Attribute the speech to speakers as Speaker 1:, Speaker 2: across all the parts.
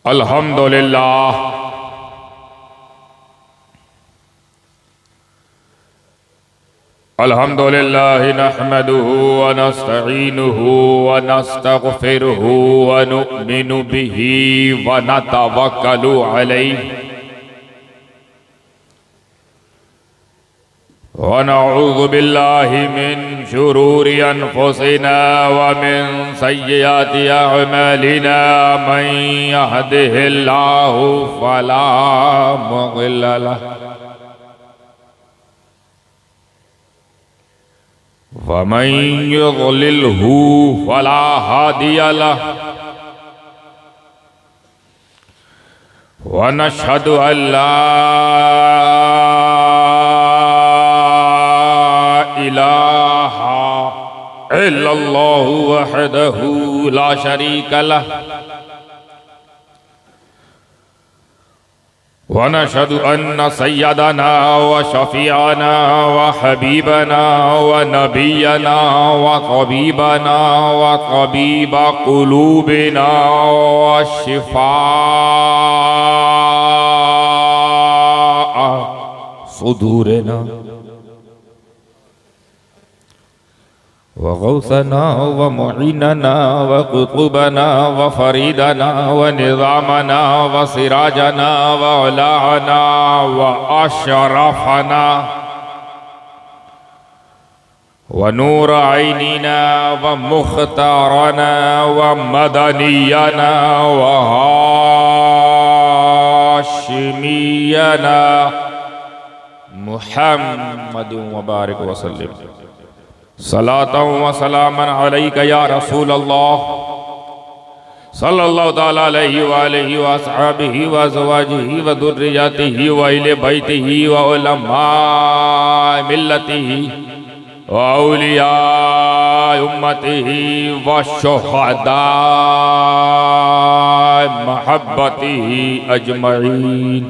Speaker 1: अल्हम्दुलिल्लाह अल्हम्दुलिल्लाह नहमदुहु व नस्तईनुहु व नस्तगफिरुहु व नुमिनु बिही व नतवक्कलु अलैहि व नऊज़ु बिल्लाहि मिन शुरूरि अनफुसिना व मिन सय्यिआति अअमालिना मन यहदिहिल्लाहु फला मुदिल्ल लहु व मन युद्लिलहु फला हादिय लहु व नशहदु अल्ला इलाहा इल्लल्लाहु वहदहु ला शरीका लहु व नशहदु अन्न सय्यदना व शफीअना व हबीबना व नबियना व तबीबना व तबीब कुलूबिना व शिफा सुदूरना व गौसना व मुईनना व कुतुबना व फरीदना व निज़ामना व सिराजना व उलाना व अशरफना व नूर ऐनिना व मुख्तारना व मदनियना व हाशिमियना मुहम्मद व बारिक व सल्लिम सलातन व सलामन अलैका या रसूल अल्लाह सल्लल्लाहु तआला अलैहि व आलिहि व अस्हाबिहि व अज़वाजिहि व दुर्रियतिहि व अहले बैतिहि व उलमाए मिल्लतिहि व औलियाए उम्मतिहि व शुहदाए महब्बतिहि अजमईन।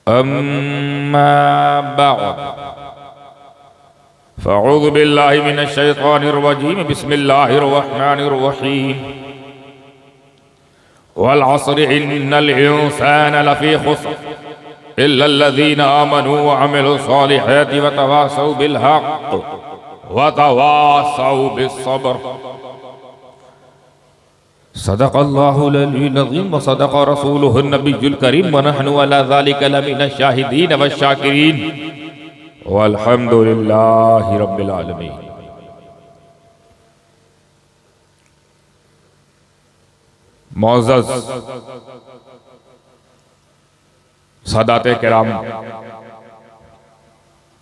Speaker 1: अम्मा बअद फ़अऊज़ु बिल्लाहि मिनश शैतानिर रजीम बिस्मिल्लाहिर रहमानिर रहीम वल अस्रि इन्नल इंसाना लफ़ी खुस्र इल्लल्लज़ीना आमनू व अमिलुस सालिहाति व तवासौ बिल हक़्क़ि व तवासौ बिस्सब्र। सदक़ल्लाहुल अलीयुल अज़ीम व सदक़ रसूलुहुन नबियुल करीम व नहनु अला ज़ालिका लमिनश शाहिदीन व शाकिरीन वल्हम्दुलिल्लाहि रब्बिल आलमीन। मुअज़्ज़ज़ सादाते किराम,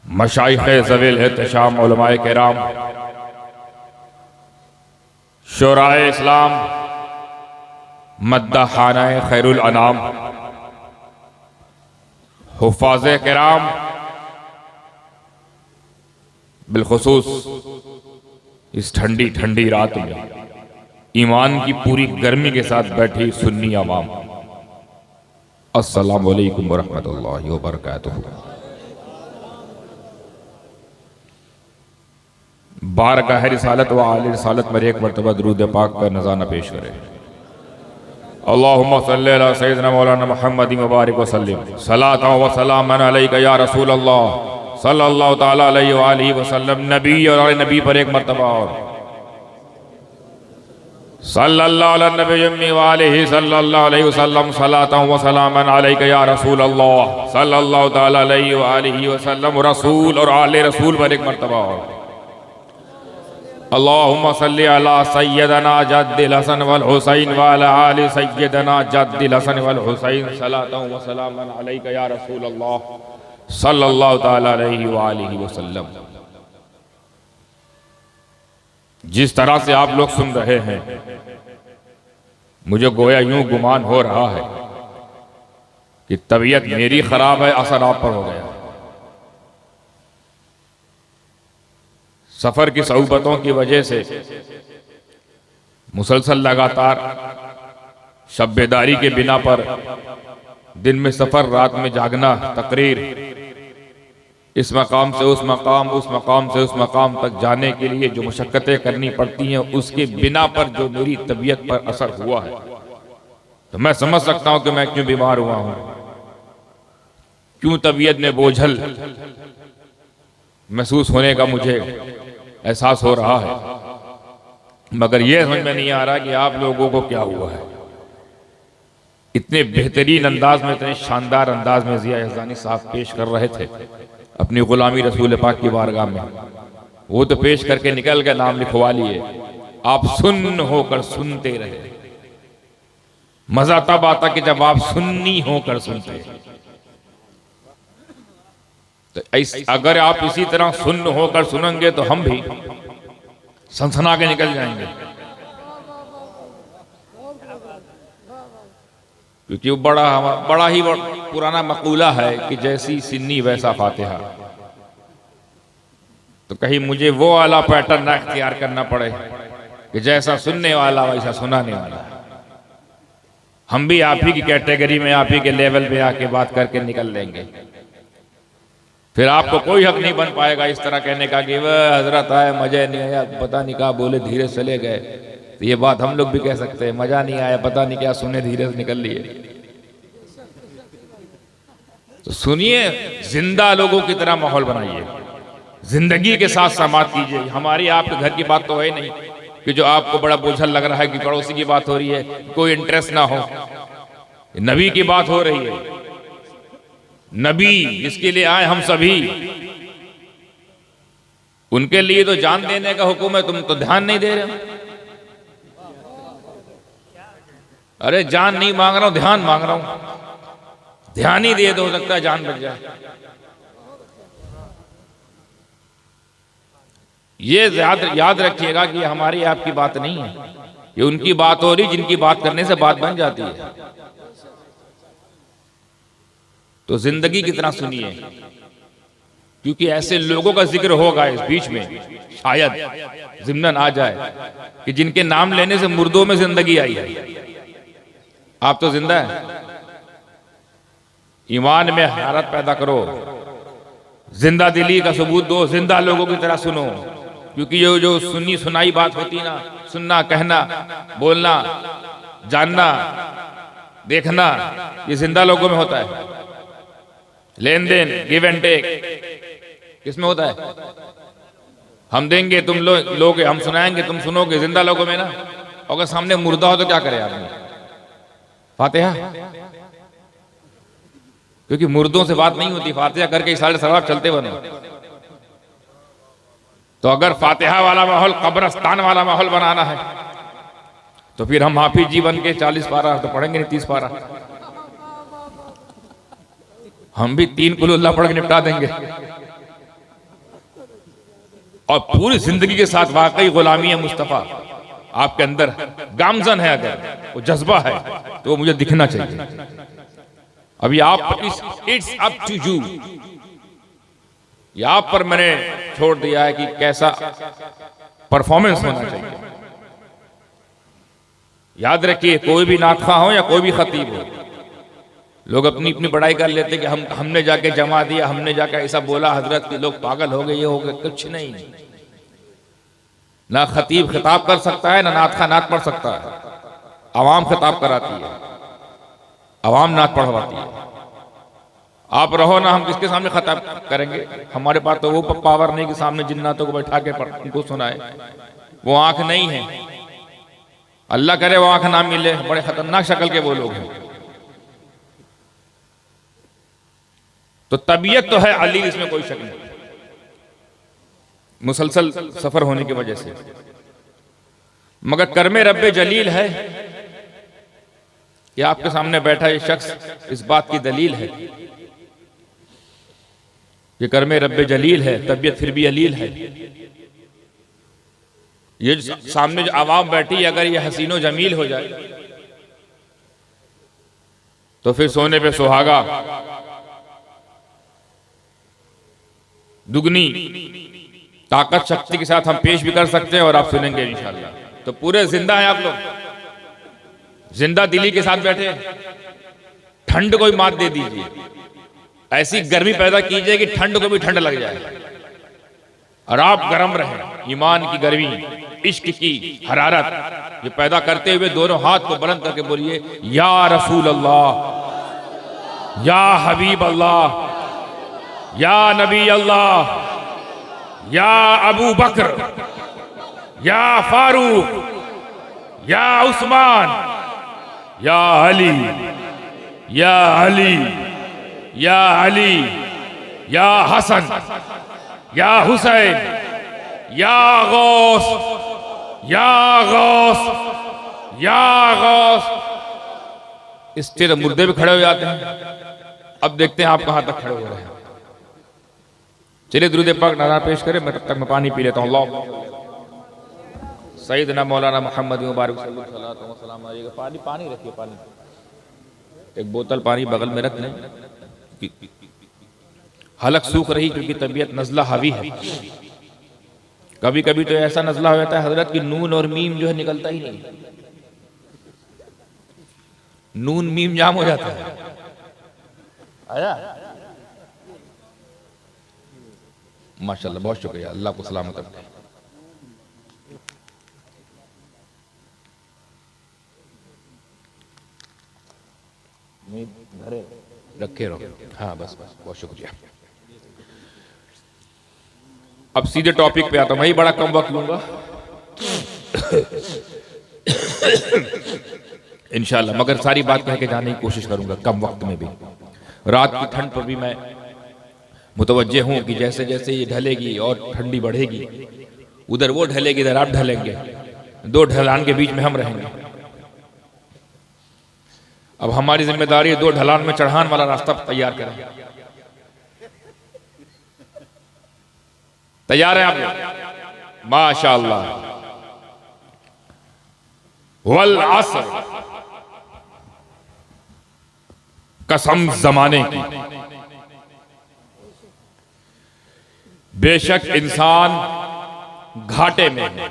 Speaker 1: मशाइख़े ज़वील एहतिशाम उलमाए किराम, शुराए इस्लाम, मद्दाहानाए खैरुल अनाम, हुफ़ाज़े किराम, बिलखुसूस इस ठंडी ठंडी रात में ईमान की पूरी गर्मी के साथ बैठी सुन्नी अवाम, अस्सलामु अलैकुम वरहमतुल्लाहि वबरकातुहू। बारगाह रिसालत व आले रिसालत में एक मरतबा दुरूद पाक का नज़ाना पेश करें। अल्लाहुम्मा सल्ली अला सय्यिदिना मौलाना मुहम्मदिन व बारिक व सल्लिम सलातन व सलामन अलैका या रसूल अल्लाह सल्लल्लाहु ताला अलैहि व आलिहि वसल्लम। नबी और नबी पर एक मरतबा और सल्लल्लाहु अला नबी व आलिहि सल्लल्लाहु अलैहि वसल्लम सलातन व सलामन अलैका या रसूल अल्लाह सल्लल्लाहु ताला अलैहि व आलिहि वसल्लम। रसूल और आले रसूल पर एक मरतबा और अल्लाहुम्मा सल्ली अला सय्यदना जद्दिल हसन वल हुसैन व अला आलि सय्यदना जद्दिल हसन वल हुसैन सलातन व सलामन अलैका या रसूल अल्लाह सल्लल्लाहु ताला अलैहि व आलिहि वसल्लम। जिस तरह से आप लोग सुन रहे हैं, मुझे गोया यूं गुमान हो रहा है कि तबीयत मेरी खराब है, असर आप पर हो गया। सफर की सऊबतों की वजह से मुसलसल लगातार शब्बेदारी के बिना पर दिन में सफर, रात में जागना, तकरीर, इस मकाम से उस मकाम, उस मकाम से उस मकाम तक जाने के लिए जो मशक्क़तें करनी पड़ती हैं, उसके बिना पर जो मेरी तबीयत पर असर हुआ है, तो मैं समझ सकता हूं कि मैं क्यों बीमार हुआ हूं, क्यों तबीयत में बोझल महसूस होने का मुझे एहसास हो रहा है। मगर यह समझ में नहीं आ रहा कि आप लोगों को क्या हुआ है। इतने बेहतरीन अंदाज में, इतने शानदार अंदाज में जिया यज़दानी साहब पेश कर रहे थे अपनी गुलामी रसूल पाक की बारगाह में। वो तो पेश करके निकल गए, नाम लिखवा लिए। आप सुन्न होकर सुनते रहे। मजा तब आता कि जब आप सुन्नी होकर सुनते। तो अगर आप इसी तरह सुन्न होकर सुनेंगे तो हम भी सनसना के निकल जाएंगे, क्योंकि वो बड़ा ही पुराना मकूला है कि जैसी सिन्नी वैसा फातिहा। तो कहीं मुझे वो वाला पैटर्न ना इख्तियार करना पड़े कि जैसा सुनने वाला वैसा सुनाने वाला। हम भी आप ही की कैटेगरी में, आप ही के लेवल पे आके बात करके निकल लेंगे। फिर आपको कोई हक नहीं बन पाएगा इस तरह कहने का कि वह हजरत आए, मजा नहीं आया, पता नहीं क्या बोले, धीरे चले गए। तो ये बात हम लोग भी कह सकते हैं, मजा नहीं आया, पता नहीं क्या सुने, धीरे से निकल लिए। तो सुनिए, जिंदा लोगों की तरह माहौल बनाइए, जिंदगी के साथ समात कीजिए। हमारी आपके घर की बात तो है नहीं कि जो आपको बड़ा बोझल लग रहा है कि पड़ोसी की बात हो रही है, कोई इंटरेस्ट ना हो। नबी की बात हो रही है, नबी जिसके लिए आए हम सभी, उनके लिए तो जान देने का हुक्म है। तुम तो ध्यान नहीं दे रहे हो। अरे जान नहीं मांग रहा हूं, ध्यान मांग रहा हूं। ध्यान ही दे दो, हो सकता है जान बच जाए। ये याद रखिएगा कि हमारी आपकी बात नहीं है, ये उनकी बात हो रही जिनकी बात करने से बात बन जाती है। तो जिंदगी कितना सुनिए, क्योंकि ऐसे लोगों का जिक्र होगा इस बीच में, शायद ज़िम्नन आ जाए कि जिनके नाम लेने से मुर्दों में जिंदगी आई है। आप तो जिंदा है। ईमान में हरारत पैदा करो, जिंदा दिली का सबूत दो, जिंदा लोगों की तरह सुनो। क्योंकि ये जो सुनी सुनाई बात होती ना, सुनना, कहना, बोलना, जानना, देखना, ये जिंदा लोगों में होता है। लेन देन, गिव एंड टेक किसमें होता है? हम देंगे, तुम लोगे, हम सुनाएंगे, तुम सुनोगे, जिंदा लोगों में ना। अगर सामने मुर्दा हो तो क्या करे आदमी? फातिहा। क्योंकि मुर्दों से बात नहीं होती, फातिहा करके सारे सवाब चलते बनो। तो अगर फातिहा वाला माहौल, कब्रस्तान वाला माहौल बनाना है तो फिर हम हाफिज जीवन के 40 पारा तो पढ़ेंगे नहीं, 30 पारा। हम भी 3 कुल अल्लाह पढ़ के निपटा देंगे। और पूरी जिंदगी के साथ वाकई गुलामी है मुस्तफा आपके अंदर गामजन है, अगर वो जज्बा है तो वो मुझे दिखना चाहिए। अभी आप इट्स अप टू यू, ये आप पर मैंने छोड़ दिया है कि कैसा परफॉर्मेंस होना चाहिए। याद रखिए, कोई भी नाखा हो या कोई भी खतीब हो, लोग अपनी अपनी बड़ाई कर लेते कि हमने जाके जमा दिया, हमने जाके ऐसा बोला, हजरत के लोग पागल हो गए, ये हो गए। कुछ नहीं, ना खतीब खिताब कर सकता है, ना नात नात पढ़ सकता है। आवाम खिताब कराती है, आवाम नात पढ़वाती है। आप रहो ना, हम किसके सामने खिताब करेंगे? हमारे पास तो वो पावर नहीं कि सामने जिन्नातों को बैठा के उनको सुनाए। वो आंख नहीं है, अल्लाह करे वो आंख ना मिले। बड़े खतरनाक शक्ल के वो लोग हैं। तो तबीयत तो है अली, इसमें कोई शक नहीं, मुसलसल सफर होने की वजह से। मगर कर्मे रब्बे जलील है कि आपके सामने बैठा ये शख्स इस बात की दलील है कि कर्मे रब्बे जलील है, तबीयत फिर भी अलील है। ये सामने जो आवाम बैठी, अगर ये हसीनो जमील हो जाए तो फिर सोने पे सुहागा, दुगनी ताकत शक्ति के साथ हम पेश भी कर सकते हैं और आप सुनेंगे इंशाअल्लाह। तो पूरे जिंदा हैं आप लोग, जिंदा दिली के साथ बैठे। ठंड को भी मात दे दीजिए, ऐसी गर्मी पैदा कीजिए कि ठंड को भी ठंड लग जाए। और आप गर्म रहें। ईमान की गर्मी, इश्क की हरारत ये पैदा करते हुए दोनों हाथ को बुलंद करके बोलिए, या रसूल अल्लाह, या हबीब अल्लाह, या नबी अल्लाह, या अबू बकर, या फारूक, या उस्मान, या अली, या अली, या अली, या हसन, या हुसैन, या गौस, या गौस, या गौस। इस तरह मुर्दे भी खड़े हो जाते हैं। अब देखते हैं आप कहां तक खड़े हो रहे हैं। चलिए दुरूद पाक नज़ारा पेश करें, मैं तब तक मैं पानी पी लेता हूँ। अल्लाह सैयदना मौलाना मोहम्मद मुबारक सल्लल्लाहु अलैहि वसल्लम। पानी रखिए, पानी एक बोतल पानी बगल में रख लें। हलक सूख रही क्योंकि तबीयत नज़ला हावी है। कभी कभी तो ऐसा नज़ला हो जाता है हजरत की नून और मीम जो है निकलता ही नहीं, नून मीम जाम हो जाता है। आया माशाल्लाह, बहुत शुक्रिया, अल्लाह को सलामत रखे। रखे रहो, हाँ बस बस, बहुत शुक्रिया। अब सीधे टॉपिक पे आता हूं। भाई बड़ा कम वक्त लूंगा इंशाल्लाह, मगर सारी बात कह के जाने की कोशिश करूंगा कम वक्त में भी। रात की ठंड पर भी मैं मुतवज्जे हूं कि जैसे जैसे ये ढलेगी और ठंडी बढ़ेगी, उधर वो ढलेगी, इधर आप ढलेंगे, दो ढलान के बीच में हम रहेंगे। अब हमारी जिम्मेदारी है दो ढलान में चढ़ान वाला रास्ता तैयार करें। तैयार हैं आप लोग? माशाअल्लाह। वल असर, कसम जमाने की, बेशक इंसान घाटे में है।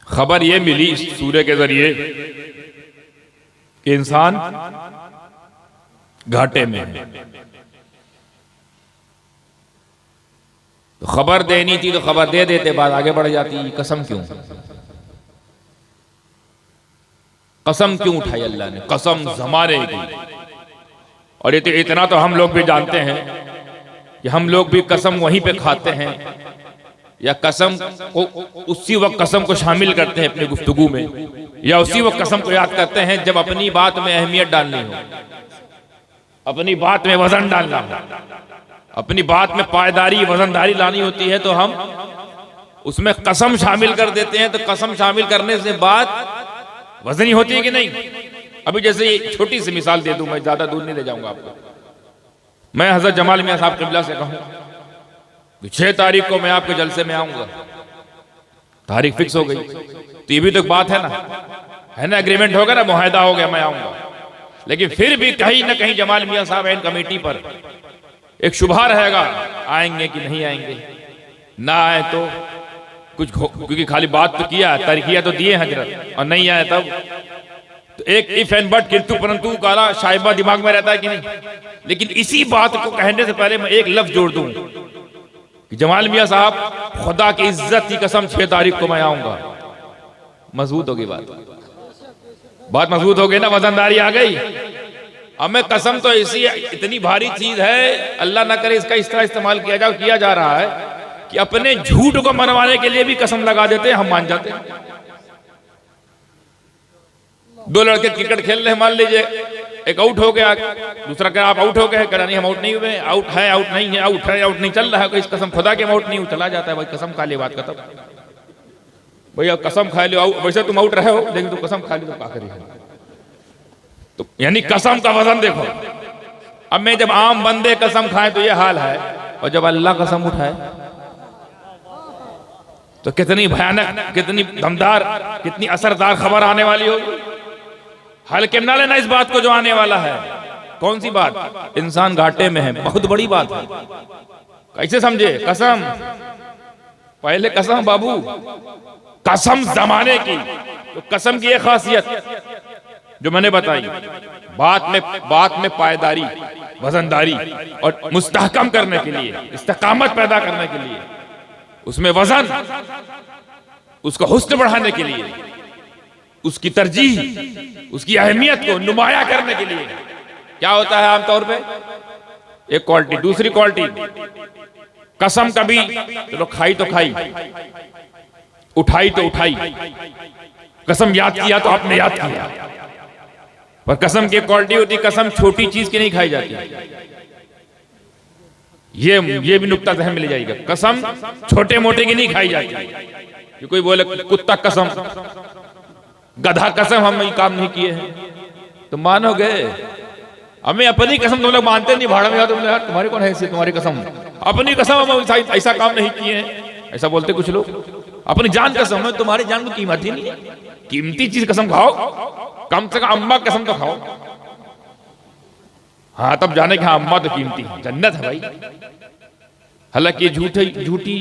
Speaker 1: खबर यह मिली इस सूरह के जरिए कि इंसान घाटे में है। तो खबर देनी थी तो खबर दे देते, बात आगे बढ़ जाती। कसम क्यों, कसम क्यों उठाई अल्लाह ने? कसम जमाने की। और ये तो इतना तो हम लोग भी जानते हैं कि हम लोग भी कसम वहीं पे खाते हैं, या कसम को उसी वक्त कसम को शामिल करते हैं अपनी गुफ्तगू में, या उसी वक्त कसम को याद करते हैं जब अपनी बात में अहमियत डालनी हो, अपनी बात में वजन डालना हो, अपनी बात में पायदारी वजनदारी लानी होती है तो हम उसमें कसम शामिल कर देते हैं। तो कसम शामिल करने से बात वजनी होती है कि नहीं? अभी जैसे ये छोटी सी मिसाल दे दूं, मैं ज्यादा दूर नहीं ले जाऊंगा आपको। मैं हजरत जमाल मियां साहब क़िबला से कहूं 6 तारीख को मैं आपके जलसे में आऊंगा, तारीख फिक्स हो गई, तो ये भी तो एक बात है ना, एग्रीमेंट हो गया ना, मुआहदा हो गया, मैं आऊंगा। लेकिन फिर भी कहीं ना कहीं जमाल मियां साहब एन कमेटी पर एक शुभा रहेगा, आएंगे कि नहीं आएंगे। ना आए तो कुछ, क्योंकि खाली बात तो किया, तारीखिया तो दिए हजरत, और नहीं आए तब तो एक इफ एंड बट, किंतु परंतु काला शाइबा दिमाग में रहता है कि नहीं। लेकिन इसी बात को कहने से पहले मैं एक लफ्ज जोड़ दूं कि जमाल मियां साहब, खुदा की इज्जत की कसम 6 तारीख को मैं आऊंगा। मजबूत होगी बात मजबूत हो गई ना, वजनदारी आ गई। अब मैं कसम तो ऐसी इतनी भारी चीज है, अल्लाह ना करे इसका इस तरह इस्तेमाल किया जा रहा है कि अपने झूठ को मनवाने के लिए भी कसम लगा देते हैं, हम मान जाते हैं। 2 लड़के क्रिकेट खेल रहे हैं, मान लीजिए एक आउट हो गया, दूसरा कह आप आउट हो गए, कह नहीं हम आउट नहीं हुए, आउट है आउट नहीं है, आउट है आउट नहीं, चल रहा है कोई कसम खुदा के आउट नहीं हो, चला जाता है भाई, कसम खा ले, बात खत्म। भैया कसम खा लो, वैसे तुम आउट रहे हो लेकिन तुम कसम खा ली तो क्या करिए। तो यानी कसम का वजन देखो। अब मैं जब आम बंदे कसम खाए तो ये हाल है, और जब अल्लाह कसम उठाए तो कितनी भयानक, कितनी दमदार, कितनी असरदार खबर आने वाली होगी। हल्के में ना लेना इस बात को जो आने वाला है। कौन सी बात? इंसान घाटे में है, बहुत बड़ी बात है। कैसे समझे? कसम, पहले कसम बाबू, कसम जमाने की। तो कसम की एक खासियत जो मैंने बताई, बात में पायदारी, वजनदारी और मुस्तहकम करने के लिए, इस्तिकामत पैदा करने के लिए, उसमें वजन, उसका हुस्न बढ़ाने के लिए, उसकी तरजीह, उसकी अहमियत को नुमाया करने के लिए क्या होता है आमतौर पे? एक क्वालिटी, दूसरी क्वालिटी कसम कभी चलो खाई तो खाई, उठाई तो उठाई, कसम याद किया तो आपने याद किया, पर कसम की क्वालिटी होती, कसम छोटी चीज की नहीं खाई जाती। ये भी नुक्ता ज़हन में ले जाएगा, कसम छोटे मोटे की नहीं खाई जाती। कि कोई बोले कुत्ता कसम, गधा कसम हम ये काम नहीं किए हैं, तो मानोगे? हमें अपनी कसम तुम लोग मानते नहीं, भाड़ा में जाओ तुम लोग, तुम्हारी कौन है तुम्हारी कसम, अपनी कसम हम ऐसा काम नहीं किए हैं, ऐसा बोलते कुछ लोग। अपनी जान कसम है, तुम्हारी जान को कीमत ही नहीं है, कीमती चीज कसम खाओ, कम से कम अम्मा कसम तो खाओ। हाँ तब जाने कि हाँ अम्मा तो कीमती है, जन्नत है भाई। हालांकि झूठी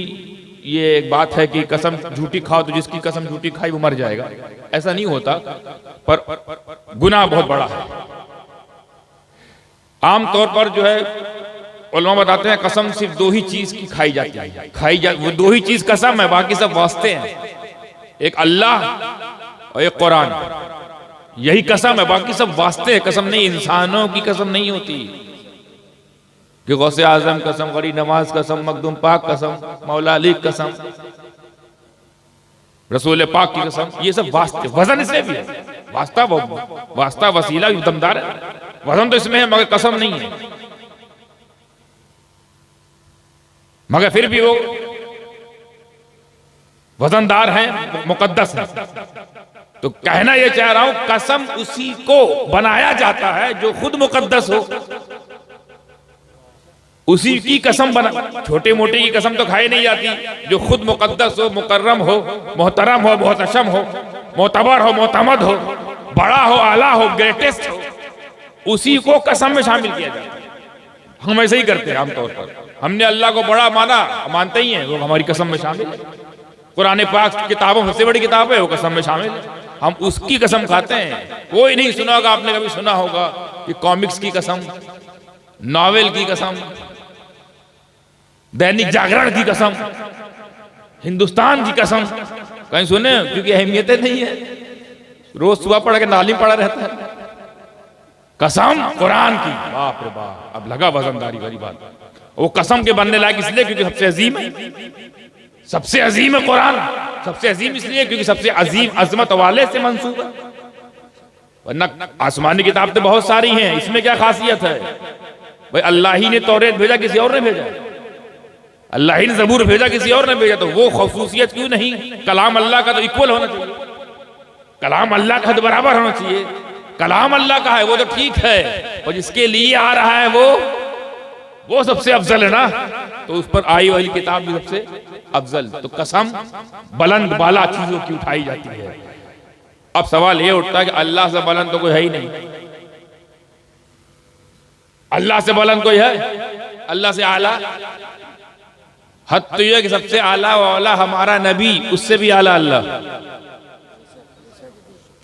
Speaker 1: ये एक बात है कि कसम झूठी खाओ तो जिसकी कसम झूठी खाई वो मर जाएगा, ऐसा नहीं होता, पर गुनाह बहुत बड़ा है। आमतौर पर जो है उलमा बताते हैं कसम सिर्फ दो ही चीज की खाई जाती है, वो दो ही चीज कसम है, बाकी सब वास्ते हैं, एक अल्लाह और एक कुरान, यही कसम है, बाकी सब वास्ते है, कसम नहीं, इंसानों की कसम नहीं होती कि गौसे आजम कसम, गरी नवाज कसम, मखदूम पाक कसम, मौला अली कसम, रसूल पाक की कसम, ये सब वास्ते, वजन इसमें भी है, वास्ता वसीला भी दमदार है, वजन तो इसमें है मगर कसम नहीं है, मगर फिर भी वो वजनदार हैं, मुकद्दस है। तो कहना यह चाह रहा हूं, कसम उसी को बनाया जाता है जो खुद मुकद्दस हो, उसी की कसम बना, छोटे मोटे की कसम तो खाई नहीं जाती, जो खुद मुकद्दस हो, मुकर्रम हो, मोहतरम हो, मोहतशम हो, मोतबर हो, मोतमद हो, बड़ा हो, आला हो, ग्रेटेस्ट हो, उसी को कसम में शामिल किया जाता है। हम ऐसे ही करते हैं आमतौर पर, हमने अल्लाह को बड़ा माना, मानते ही हैं, वो हमारी कसम में शामिल है। कुरान पाक किताबों सबसे बड़ी किताब है, वो कसम में शामिल है, हम उसकी कसम खाते हैं। कोई नहीं सुना होगा, आपने कभी सुना होगा कि कॉमिक्स की कसम, नॉवेल की कसम, दैनिक जागरण की कसम, हिंदुस्तान की कसम, कहीं सुने? क्योंकि अहमियतें नहीं है, रोज सुबह पढ़ के नाली पड़ा रहता है। कसम कुरान की, बाप रे बाप, अब लगा वजनदारी वाली बात। वो कसम के बनने लायक इसलिए क्योंकि सबसे अजीम है, सबसे अजीम है कुरान, सबसे अजीम इसलिए क्योंकि सबसे अजीम अजमत वाले से मंसूब है, वरना आसमानी किताब तो बहुत सारी हैं, इसमें क्या खासियत है भाई? अल्लाह ही ने तौरेत भेजा, किसी और ने भेजा? अल्लाह ही ने ज़बूर भेजा, किसी और ने भेजा? तो वो खसूसियत क्यों नहीं? कलाम अल्लाह का तो इक्वल होना चाहिए, कलाम अल्लाह का तो बराबर होना चाहिए। कलाम अल्लाह का है वो तो ठीक है, और जिसके लिए आ रहा है वो सबसे अफजल है ना, तो उस पर आई वाली किताब भी सबसे अफजल। तो कसम बुलंद बाला चीजों की उठाई जाती है। अब सवाल ये उठता है कि अल्लाह से बुलंद तो कोई है ही नहीं, अल्लाह से बुलंद कोई है? अल्लाह से आला? हद तो यह कि सबसे आला वाला हमारा नबी, उससे भी आला अल्लाह,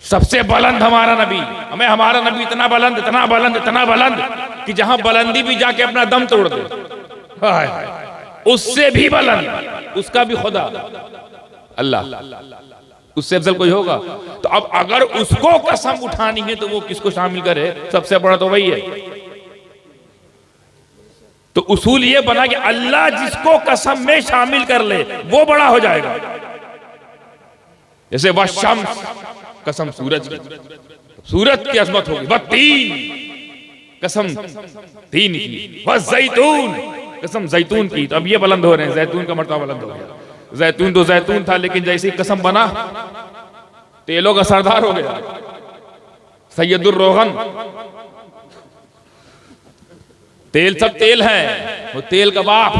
Speaker 1: सबसे बुलंद हमारा नबी। हमें हमारा नबी इतना बुलंद, इतना बुलंद, इतना बुलंद कि जहां बुलंदी भी जाके अपना दम तोड़ दे, उससे भी बुलंद, उसका भी खुदा अल्लाह, उससे अफजल कोई होगा? तो अब अगर उसको कसम उठानी है तो वो किसको शामिल करे? सबसे बड़ा तो वही है। तो उसूल ये बना कि अल्लाह जिसको कसम में शामिल कर ले वो बड़ा हो जाएगा। जैसे वह शम्स, कसम सूरज की, सूरज की अजमत होगी। वह तीन, कसम तीन की। वह जैतून, कसम जैतून की। तो अब ये बुलंद हो रहे हैं, जैतून का मर्तबा बुलंद हो गया। जैतून तो जैतून था, लेकिन जैसी कसम बना तेलों का सरदार हो गया, सैयदुर रोगन। तेल सब तेल है, वो तेल का बाप।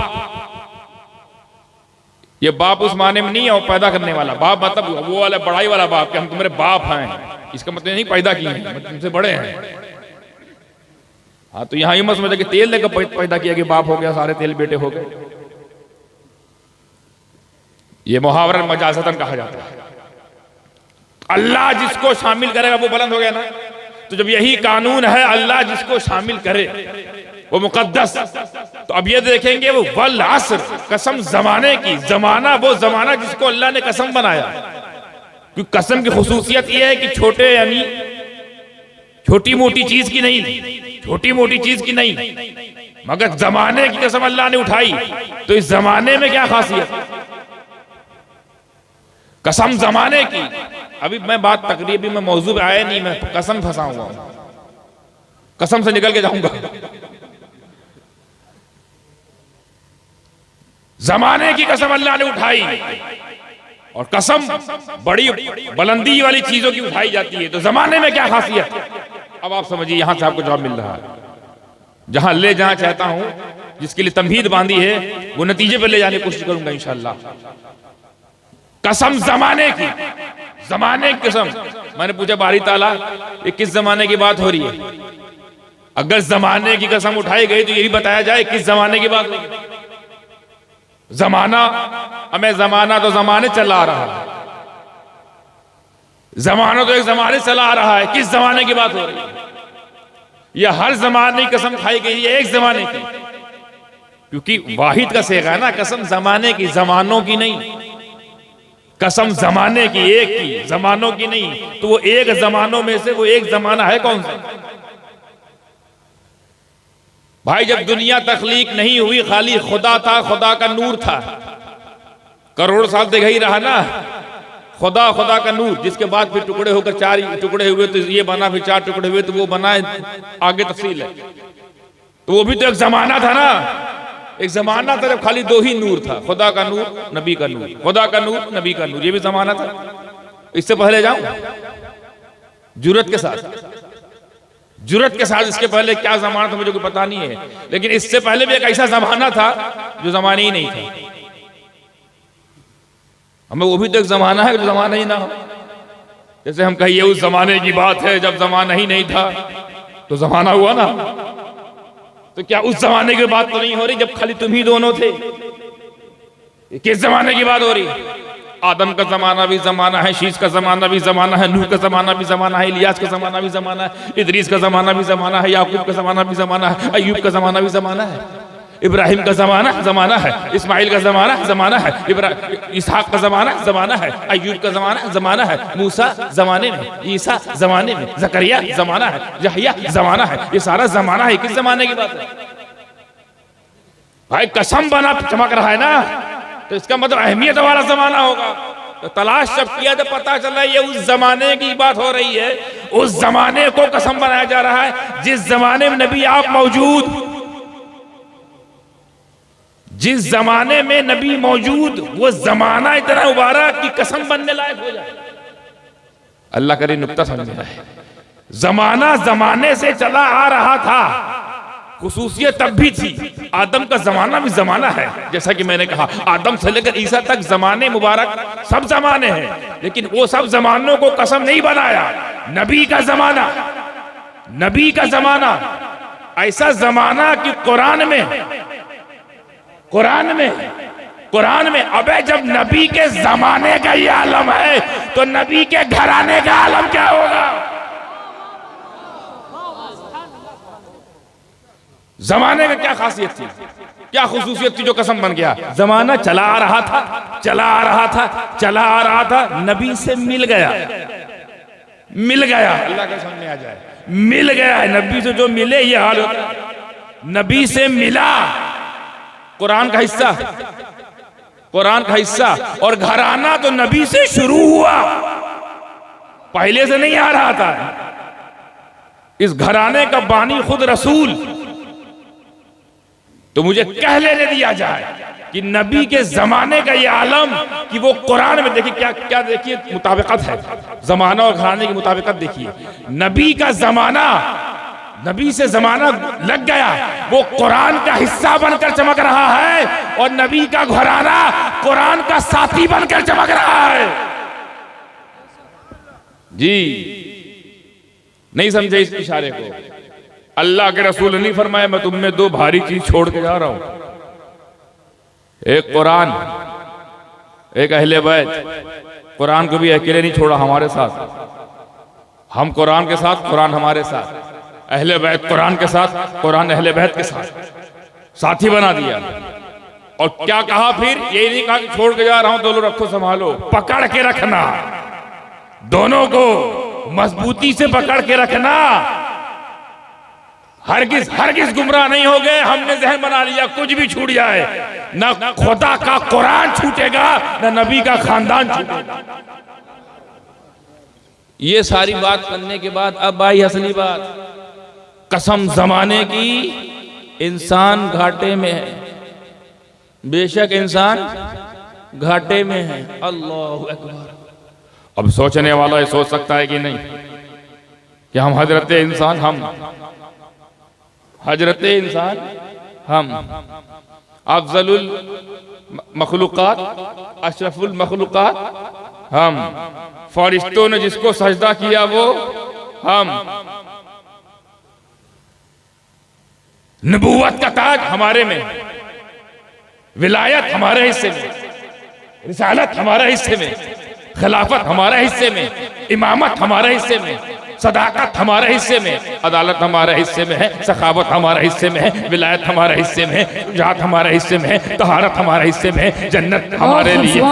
Speaker 1: ये बाप उस माने में नहीं है वो पैदा करने वाला बाप, मतलब वो वाला बड़ाई वाला बाप कि हम तुम्हारे बाप हैं, इसका मतलब नहीं पैदा किए हैं, मतलब तुमसे बड़े हैं। हाँ तो यहां ये मत समझे कि तेल लेकर पैदा किया कि बाप हो गया, सारे तेल बेटे हो गए। ये मुहावरा मजाजतन कहा जाता है। अल्लाह जिसको शामिल करेगा वो बुलंद हो गया ना। तो जब यही कानून है, अल्लाह जिसको शामिल करे वो मुकद्दस। तो अब ये देखेंगे वो वल असर, कसम जमाने की, जमाना वो जमाना जिसको अल्लाह ने कसम बनाया। क्योंकि कसम की खुसूसियत ये है कि छोटे यानी छोटी मोटी चीज की नहीं, छोटी मोटी चीज की नहीं, मगर जमाने की कसम अल्लाह ने उठाई। तो इस जमाने में क्या खासियत, कसम जमाने की। अभी मैं बात तकरीबी में मौजू पे आया नहीं, मैं कसम फंसा हुआ हूं, कसम से निकल के जाऊंगा। जमाने की कसम अल्लाह ने उठाई, और कसम बड़ी बुलंदी वाली चीजों की उठाई जाती है। तो जमाने में क्या खासियत, अब आप समझिए, यहां से आपको जवाब मिल रहा है। जहां ले जाना चाहता हूं, जिसके लिए तमहीद बांधी है, वो नतीजे पर ले जाने की कोशिश करूंगा इंशाअल्लाह। कसम जमाने की, जमाने की कसम। मैंने पूछा बारी ताला ये किस जमाने की बात हो रही है? अगर जमाने की कसम उठाई गई तो यही बताया जाए किस जमाने की बात हो रही है। जमाना, हमें जमाना तो जमाने चला आ रहा है, जमाना तो एक जमाने चला आ रहा है, किस जमाने की बात हो रही है? यह हर जमाने की कसम खाई गई है, एक जमाने की, क्योंकि वाहिद का सेगा है ना, कसम जमाने की, जमानों की नहीं। कसम जमाने की, एक की, जमानों की नहीं। तो वो एक जमानों में से वो एक जमाना है कौन सा? भाई जब दुनिया तख्लीक नहीं हुई, खाली खुदा था, खुदा का नूर था। करोड़ साल तक ही रहा ना खुदा, खुदा का नूर, जिसके बाद फिर टुकड़े होकर चार टुकड़े हुए तो ये बना, फिर चार टुकड़े हुए तो वो बना, आगे तफसील है। तो वो भी तो एक जमाना था ना, एक जमाना था जब खाली दो ही नूर था, खुदा का नूर, नबी का नूर, खुदा का नूर, नबी का नूर, ये भी जमाना था। इससे पहले जाऊं जुरत के साथ, जुरत के साथ, इसके पहले क्या जमाना था मुझे कोई पता नहीं है, लेकिन इससे पहले भी एक ऐसा जमाना था जो जमाना ही नहीं था। हमें वो भी तो एक जमाना है जो जमाना ही ना हो। जैसे हम कहिए उस जमाने की बात है जब जमाना ही नहीं था, तो जमाना हुआ ना। तो क्या उस जमाने की बात तो नहीं हो रही जब खाली तुम ही दोनों थे? किस जमाने की बात हो रही? आदम का जमाना भी जमाना है, शीश का जमाना भी जमाना है, नूह का जमाना भी जमाना है, इलियास का जमाना भी जमाना है, इदरीस का जमाना भी जमाना है, याकूब का जमाना भी जमाना है, अय्यूब का जमाना भी जमाना है, इब्राहिम का जमाना जमाना है, इस्माइल का जमाना जमाना है, इसहाक का जमाना जमाना है, अय्यूब का जमाना जमाना है, मूसा जमाने में, ईसा जमाने में, जकरिया जमाना है, यहया जमाना है। ये सारा जमाना है, किस जमाने की बात है? भाई कसम बना चमक रहा है ना, तो इसका मतलब अहमियत वाला जमाना होगा। तो तलाश जब किया तो पता चला ये उस जमाने की बात हो रही है। उस जमाने को कसम बनाया जा रहा है जिस जमाने में नबी आप मौजूद, जिस जमाने में नबी मौजूद, वो जमाना इतना मुबारक कि कसम बनने लायक हो जाए। अल्लाह करे नुक्ता समझ में आए। जमाना जमाने से चला आ रहा था, खुसूसियत तब भी थी। आदम का जमाना भी जमाना है, जैसा कि मैंने कहा आदम से लेकर ईसा तक जमाने मुबारक सब जमाने हैं, लेकिन वो सब जमानों को कसम नहीं बनाया। नबी का जमाना, नबी का जमाना ऐसा जमाना कि कुरान में अबे जब नबी के जमाने का ये आलम है तो नबी के घराने का आलम क्या होगा? जमाने में क्या खासियत थी, क्या खुसूसियत थी जो कसम बन गया? जमाना चला आ रहा था, चला आ रहा था, चला आ रहा था, नबी से मिल गया, मिल गया। अल्लाह के सामने आ जाए, मिल गया है। नबी से जो मिले ये हाल होता है। नबी से मिला, कुरान का हिस्सा, कुरान का हिस्सा, और घराना तो नबी से शुरू हुआ, पहले से नहीं आ रहा था। इस घराने का बानी खुद रसूल। तो मुझे कह लेने दिया जाए कि नबी के जमाने का ये आलम कि वो कुरान में, देखिए क्या क्या, देखिए मुताबिकत है, जमाना और घराने की मुताबिकत देखिए। नबी का जमाना, नबी से जमाना लग गया, वो कुरान का हिस्सा बनकर चमक रहा है, और नबी का घराना कुरान का साथी बनकर चमक रहा है। जी नहीं समझे इस इशारे को? अल्लाह के रसूल नहीं फरमाया मैं तुम में दो भारी चीज छोड़ के जा रहा हूं, एक कुरान, एक अहले बैत। कुरान को भी अकेले नहीं छोड़ा, हमारे साथ, हम कुरान के साथ, कुरान हमारे साथ। अहले बैत कुरान के साथ, कुरान अहले बैत के साथ साथी बना दिया। और क्या कहा फिर? ये नहीं कहा कि छोड़ के जा रहा हूं, दोनों रखो संभालो, पकड़ के रखना, दोनों को मजबूती से पकड़ के रखना। हरगिज गुमराह नहीं हो गए। हमने जहन बना लिया कुछ भी छूट जाए, ना खुदा का कुरान छूटेगा, ना नबी का खानदान छूटेगा। ये सारी बात करने के बाद अब भाई असली बात, कसम जमाने की, इंसान घाटे में है, बेशक इंसान घाटे में है। अल्लाहु अकबर। अब सोचने वाला ये सोच सकता है कि नहीं कि हम हजरत इंसान, हजरत इंसान, हम अफजलुल मखलूकात, अशरफुल मखलूकात, हम फरिश्तों ने जिसको सजदा किया वो हम, नबूवत का ताज हमारे में, विलायत हमारे हिस्से में, रिसालत हमारे हिस्से में, खिलाफत हमारे हिस्से में, इमामत हमारे हिस्से में, सदाकत हमारे हिस्से में, अदालत हमारे हिस्से में है, सखावत हमारे हिस्से में है, विलायत हमारे हिस्से में है, जात हमारे हिस्से में है, तहारत हमारे हिस्से में है, जन्नत हमारे लिए,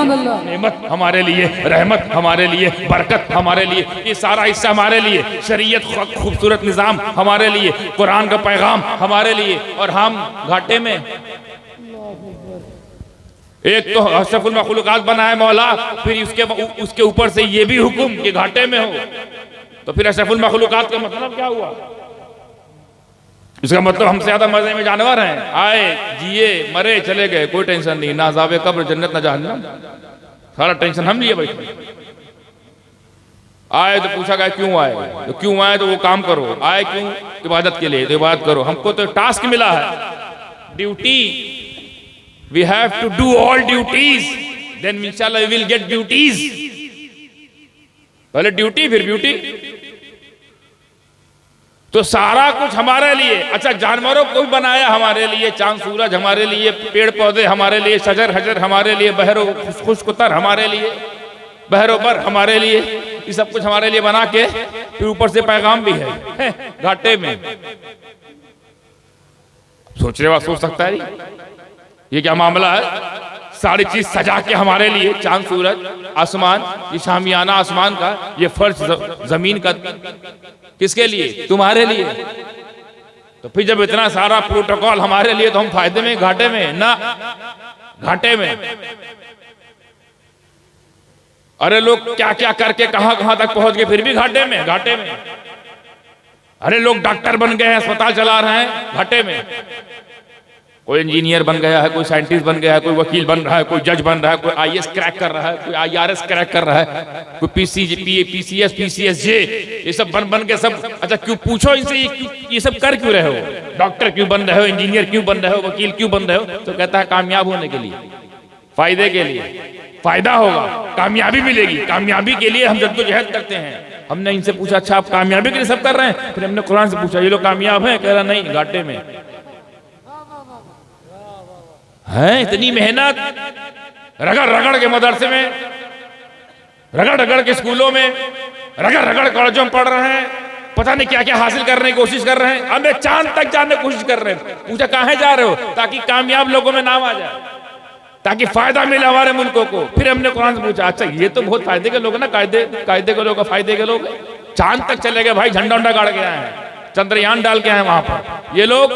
Speaker 1: नेमत हमारे लिए, रहमत हमारे लिए, बरकत हमारे लिए, ये सारा हिस्सा हमारे लिए, शरीयत खूबसूरत निज़ाम हमारे लिए, कुरान का पैगाम हमारे लिए। और हम घाटे में। एक तो अशरफुल मखलूकात बना है मौला, फिर उसके ऊपर से ये भी हुक्म कि घाटे में हो, तो फिर अशरफुल मखलूकात का मतलब क्या हुआ? इसका मतलब हमसे ज्यादा मजे में जानवर हैं, आए जिए मरे चले गए, कोई टेंशन नहीं, ना अज़ाब कब्र, जन्नत ना जहन्नम, सारा टेंशन हम लिए बैठे। आए तो पूछा गया क्यों आए, तो क्यों आए, तो वो काम करो। आए क्यों? इबादत के लिए, तो इबादत करो। हमको तो टास्क मिला है, duty, we have to do all duties, then inshallah we will get duties। पहले ड्यूटी फिर ब्यूटी, तो सारा कुछ हमारे लिए। अच्छा, जानवरों को भी बनाया हमारे लिए, चांद सूरज हमारे लिए, पेड़ पौधे हमारे लिए, शजर हजर हमारे लिए, बहरो खुशकुतर हमारे लिए, बहरो बर हमारे लिए, ये सब कुछ हमारे लिए बना के फिर ऊपर से पैगाम भी है घाटे में। सोचने वाला सोच सकता है ये क्या मामला है? सारी चीज सजा के हमारे लिए, चांद सूरज आसमान, ये शामियाना आसमान का, ये फर्श जमीन का, किसके लिए? तुम्हारे लिए। तो फिर जब इतना सारा प्रोटोकॉल हमारे लिए, तो हम फायदे में घाटे में? ना, घाटे में। अरे लोग क्या क्या करके कहां कहां तक पहुंच गए, फिर भी घाटे में, घाटे में। अरे लोग डॉक्टर बन गए हैं, अस्पताल चला रहे हैं, घाटे में। कोई इंजीनियर बन गया है, कोई साइंटिस्ट बन गया है, कोई वकील बन रहा है, कोई जज बन रहा है, कोई आईएएस क्रैक कर रहा है, कोई आईआरएस क्रैक कर रहा है, कोई पीसीएस पीसीएसजे, ये सब बन के सब। अच्छा, क्यों पूछो इनसे ये सब कर क्यों रहे हो? डॉक्टर क्यों बन रहे हो, इंजीनियर क्यों बन रहे हो, वकील क्यों बन रहे हो? तो कहता है कामयाब होने के लिए, फायदे के लिए, फायदा होगा, कामयाबी मिलेगी, कामयाबी के लिए हम जद्दोजहद करते हैं। हमने इनसे पूछा, अच्छा आप कामयाबी के लिए सब कर रहे हैं? फिर हमने कुरान से पूछा, ये लोग कामयाब हैं? कह रहा नहीं, घाटे में है। इतनी मेहनत, रगड़ रगड़ के मदरसे में, रगड़ रगड़ के स्कूलों में, रगड़ रगड़ कॉलेजों में पढ़ रहे हैं, पता नहीं क्या क्या हासिल करने की कोशिश कर रहे हैं। हमें चांद तक जाने की कोशिश कर रहे हैं। पूछा कहाँ जा रहे हो? ताकि कामयाब लोगों में नाम आ जाए, ताकि फायदा मिले हमारे मुल्कों को। फिर हमने कुरान से पूछा, अच्छा ये तो बहुत फायदे के लोग ना, कायदे के लोग, फायदे के लोग, चांद तक चले गए भाई, झंडा उंडा गाड़ के आए हैं, चंद्रयान डाल के आए वहां पर ये लोग।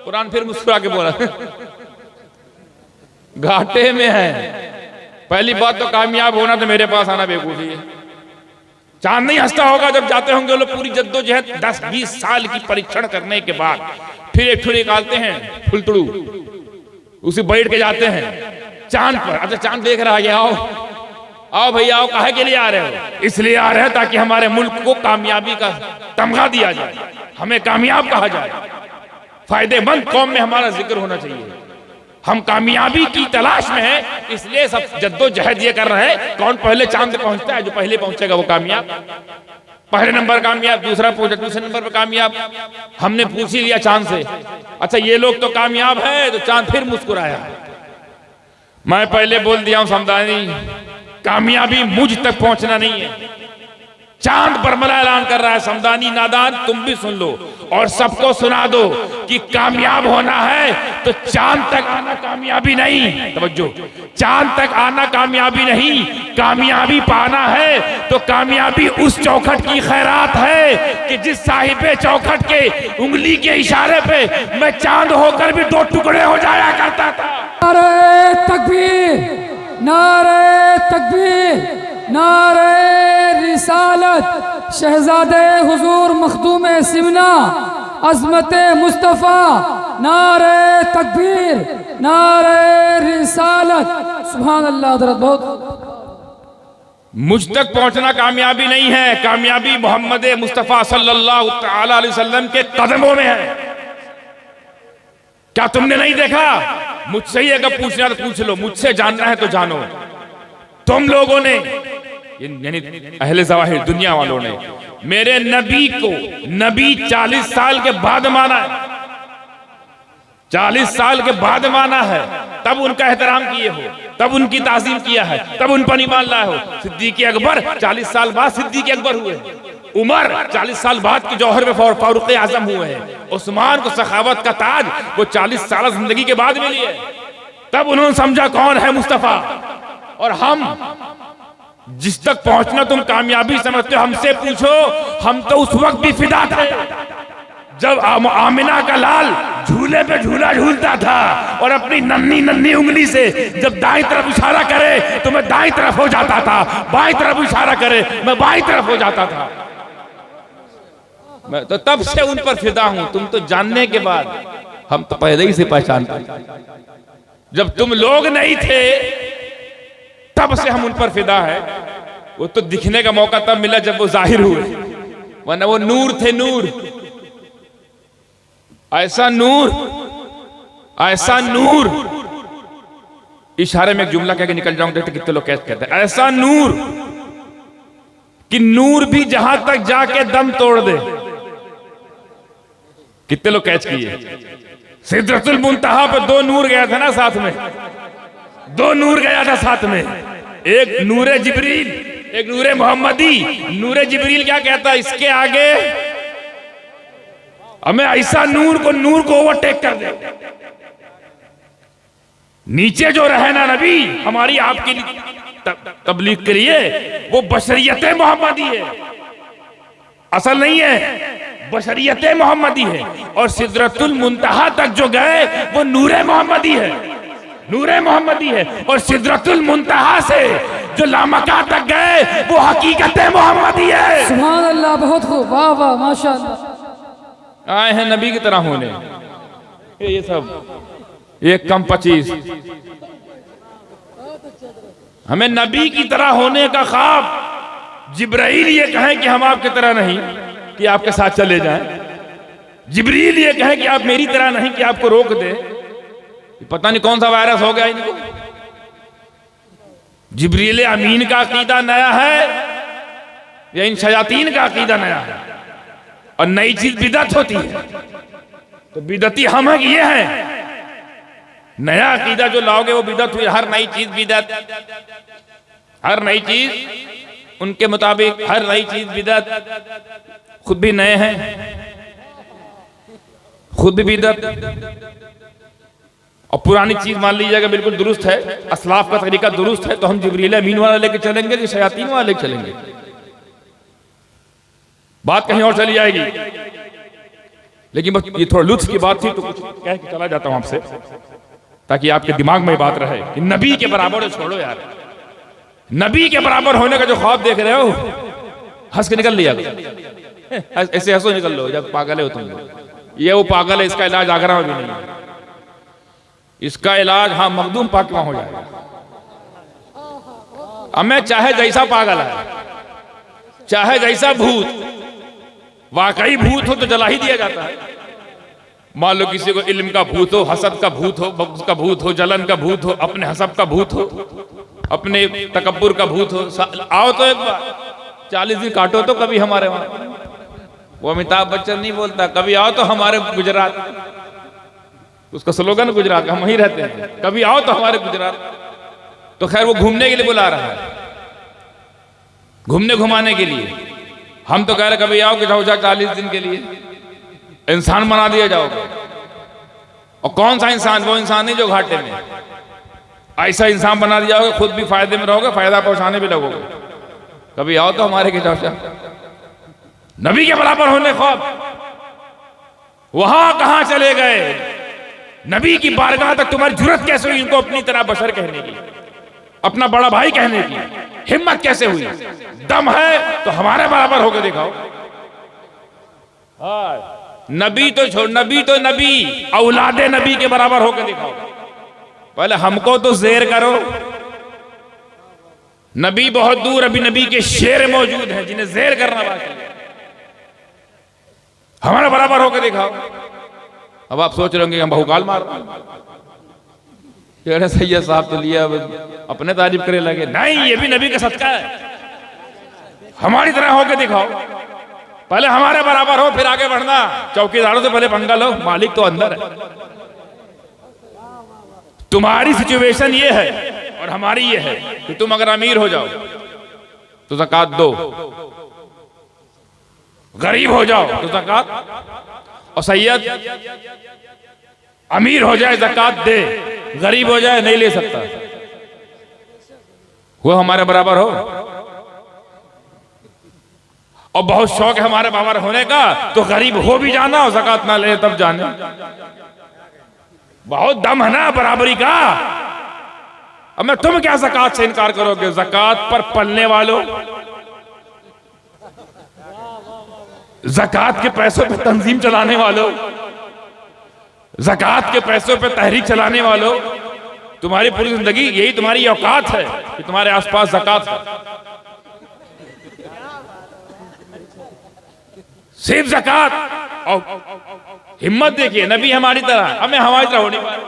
Speaker 1: कुरान फिर मुस्कुरा के बोला घाटे में है। पहली बात तो कामयाब होना तो मेरे पास आना बेवकूफी है। चांद नहीं हंसता होगा जब जाते होंगे लोग पूरी जद्दोजहद 10-20 साल की परीक्षण करने के बाद, फिर एक ठुड़ी निकालते हैं फुलतड़ू, उसे बैठ के जाते हैं चांद पर। अच्छा चांद देख रहा है, आओ भैया आओ, काहे के लिए आ रहे हो? इसलिए आ रहे हैं ताकि हमारे मुल्क को कामयाबी का तमगा दिया जाए, हमें कामयाब कहा जाए, फायदेमंद कौम में हमारा जिक्र होना चाहिए। हम कामयाबी की तलाश में हैं, इसलिए सब जद्दोजहद ये कर रहे हैं कौन पहले चांद पे पहुंचता है। जो पहले पहुंचेगा वो कामयाब, पहले नंबर कामयाब, दूसरे नंबर पर कामयाब। हमने पूछ ही लिया चांद से, अच्छा ये लोग तो कामयाब है, तो चांद फिर मुस्कुराया। मैं पहले बोल दिया हूं समझानी, कामयाबी मुझ तक पहुंचना नहीं है, चांद पर मला ऐलान कर रहा है, समदानी नादान तुम भी सुन लो और सबको सुना दो कि कामयाब होना है तो चांद तक आना कामयाबी नहीं, तवज्जो, चांद तक आना कामयाबी नहीं, कामयाबी पाना है तो कामयाबी उस चौखट की खैरात है कि जिस साहिबे चौखट के उंगली के इशारे पे मैं चांद होकर भी दो टुकड़े हो जाया करता था।
Speaker 2: नारे तकबीर, नारे तकबीर, नारे रिसालत, शहजादे हुजूर मखदूम सिमना अज़मत मुस्तफ़ा, नारे तकबीर, नारे रिसालत, सुभान अल्लाह। हज़रत बहुत
Speaker 1: मुझ तक पहुंचना कामयाबी नहीं है, कामयाबी मोहम्मद मुस्तफ़ा सल्लल्लाहु तआला अलैहि वसल्लम के कदमों में है। क्या तुमने नहीं देखा? मुझसे ही अगर पूछना तो पूछ लो, मुझसे जानना है तो जानो। तुम लोगों ने यानी अहले ज़वाहिर दुनिया वालों ने मेरे नबी को नबी 40 साल के बाद माना है, 40 साल के बाद माना है, तब उनका एहतराम किए हो, तब उनकी ताज़ीम किया है, तब उन पर ईमान लाए हो। सिद्दीक़ अकबर 40 साल बाद सिद्दीक़ अकबर हुए, उमर 40 साल बाद के जौहर में फारूक आजम हुए हैं, उस्मान को सखावत का ताज वो 40 साल जिंदगी के बाद मिली है, तब उन्होंने समझा कौन है मुस्तफ़ा। और हम जिस तक पहुंचना तुम कामयाबी समझते हो, हमसे पूछो, हम तो उस वक्त भी फिदा थे जब आमिना का लाल झूले पे झूला झूलता था और अपनी नन्ही नन्ही उंगली से जब दाईं तरफ इशारा करे तो मैं दाईं तरफ हो जाता था, बाईं तरफ इशारा करे मैं बाईं तरफ हो जाता था। मैं तो तब से उन पर फिदा हूं। तुम तो जानने के बाद, हम तो पहले ही से पहचानते, जब तुम लोग नहीं थे तब से हम उन पर फिदा है। वो तो दिखने का मौका तब मिला जब वो जाहिर हुए, वरना वो नूर थे, नूर, ऐसा नूर, ऐसा नूर। इशारे में एक जुमला कह के निकल जाऊंगा, देखते कितने लोग कहते हैं, ऐसा नूर कि नूर भी जहां तक जाके दम तोड़ दे। कितने लोग कैच किए? सिदरतुल मुंतहा पे 2 नूर गया था ना साथ में, 2 नूर गया था साथ में, एक नूरे जिब्रील, एक नूरे मोहम्मदी। नूरे जिब्रील क्या कहता है? इसके आगे हमें ऐसा नूर को ओवरटेक कर दे। नीचे जो रहे ना नबी हमारी आपकी तबलीग के लिए, वो बशरियत मोहम्मदी है, असल नहीं है, बशरियत मोहम्मदी है। और सिदरतुल मुंतहा तक जो गए वो नूरे मोहम्मदी है, नूरे मोहम्मदी है। और सिदरतुल मुंतहा से जो लामका तक गए वो हकीकत मोहम्मदी है।
Speaker 2: सुभान अल्लाह, बहुत खूब, वाह वाह, माशाअल्लाह।
Speaker 1: आए हैं नबी की तरह होने, ये सब 1 कम 25, हमें नबी की तरह होने का ख्वाब। जिब्राइल ये कहें कि हम आपकी तरह नहीं कि आपके साथ चले जाएं, जिब्रील ये कहें कि आप मेरी तरह नहीं कि आपको रोक दे। पता नहीं कौन सा वायरस हो गया इनको। जिब्रील अमीन का अकीदा नया है या इन शयातीन का अकीदा नया है? और नई चीज बिदअत होती है तो बिदअती हम है कि ये है? नया अकीदा जो लाओगे वो बिदअत हुई। हर नई चीज बिदअत, हर नई चीज उनके मुताबिक, हर नई चीज बिदअत। खुद भी नए हैं, खुद भी बिदअत। और पुरानी चीज मान लीजिएगा बिल्कुल दुरुस्त है, असलाफ का तरीका दुरुस्त है, तो हम जिब्रील अमीन वाला लेके चलेंगे कि शयातीन वाला लेके चलेंगे? बात कहीं और चली जाएगी। लेकिन बस ये थोड़ा लुत्फ की बात थी तो कुछ कह के चला जाता हूं आपसे, ताकि आपके दिमाग में बात रहे कि नबी के बराबर छोड़ो यार। नबी के बराबर होने का जो ख्वाब देख रहे हो, हंस के निकल लिया, ऐसे हंसो निकल लो जब पागल हो तुम। ये वो पागल है, इसका इलाज आगरा में भी नहीं है। इसका इलाज हाँ मखदूम पाक में हो जाएगा। हमें चाहे जैसा पागल है, चाहे जैसा भूत, वाकई भूत हो तो जला ही दिया जाता है। मान लो किसी को इल्म का भूत हो, हसद का भूत हो, बग़्ज़ का भूत हो, जलन का भूत हो, अपने हसब का भूत हो, अपने तकब्बुर का भूत हो, आओ तो एक बार 40 दिन काटो तो कभी हमारे वहां। वो अमिताभ बच्चन नहीं बोलता, कभी आओ तो हमारे गुजरात, उसका स्लोगन गुजरात, हम वहीं रहते हैं, कभी आओ तो हमारे गुजरात। तो खैर वो घूमने के लिए बुला रहा है, घूमने घुमाने के लिए। हम तो कह रहे कभी आओ कि जाओ 40 दिन के लिए इंसान बना दिया जाओगे। और कौन सा इंसान? वो इंसान नहीं जो घाटे में। ऐसा इंसान बना दिया जाओगे, खुद भी फायदे में रहोगे, फायदा पहुंचाने भी लगोगे। कभी आओ तो हमारे के जाओ नबी के बराबर होने ख्वाब, वहां कहां चले गए? नबी की बारगाह तक तुम्हारी जुर्रत कैसे हुई इनको अपनी तरह बशर कहने की, अपना बड़ा भाई कहने की हिम्मत कैसे हुई? दम है तो हमारे बराबर होकर दिखाओ। नबी तो छोड़, नबी तो नबी, औलादे नबी के बराबर होकर दिखाओ। पहले हमको तो ज़ेर करो। नबी बहुत दूर, अभी नबी के शेर मौजूद हैं जिन्हें ज़ेर करना बाकी है। हमारे बराबर होकर दिखाओ। अब आप सोच रहे होंगे हम बहुकाल मार रहे हैं, सैयद साहब तो लिया, अब अपने तारीफ करे लगे। नहीं, ये भी नबी का सदका है। हमारी तरह होकर दिखाओ। पहले हमारे बराबर हो, फिर आगे बढ़ना। चौकीदारों से पहले पंगा लो, मालिक तो अंदर है। तुम्हारी सिचुएशन ये है और हमारी ये है कि तुम अगर अमीर हो जाओ तो ज़कात दो, गरीब हो जाओ तो ज़कात, और सैयद अमीर हो जाए ज़कात दे, गरीब हो जाए नहीं ले सकता। वो हमारे बराबर हो और बहुत शौक है हमारे बराबर होने का, तो गरीब हो भी जाना और ज़कात ना ले तब जाने। बहुत दम है ना बराबरी का। अब मैं तुम क्या ज़कात से इनकार करोगे? ज़कात पर पलने वालों, ज़कात के पैसों पे तंजीम चलाने वालों, ज़कात के पैसों पे तहरीक चलाने वालों, तुम्हारी पूरी जिंदगी यही तुम्हारी औकात है कि तुम्हारे आसपास ज़कात है। सिर्फ ज़कात। और हिम्मत देखिए, नबी हमारी तरह, हमें हमारी तरह होनी पाए।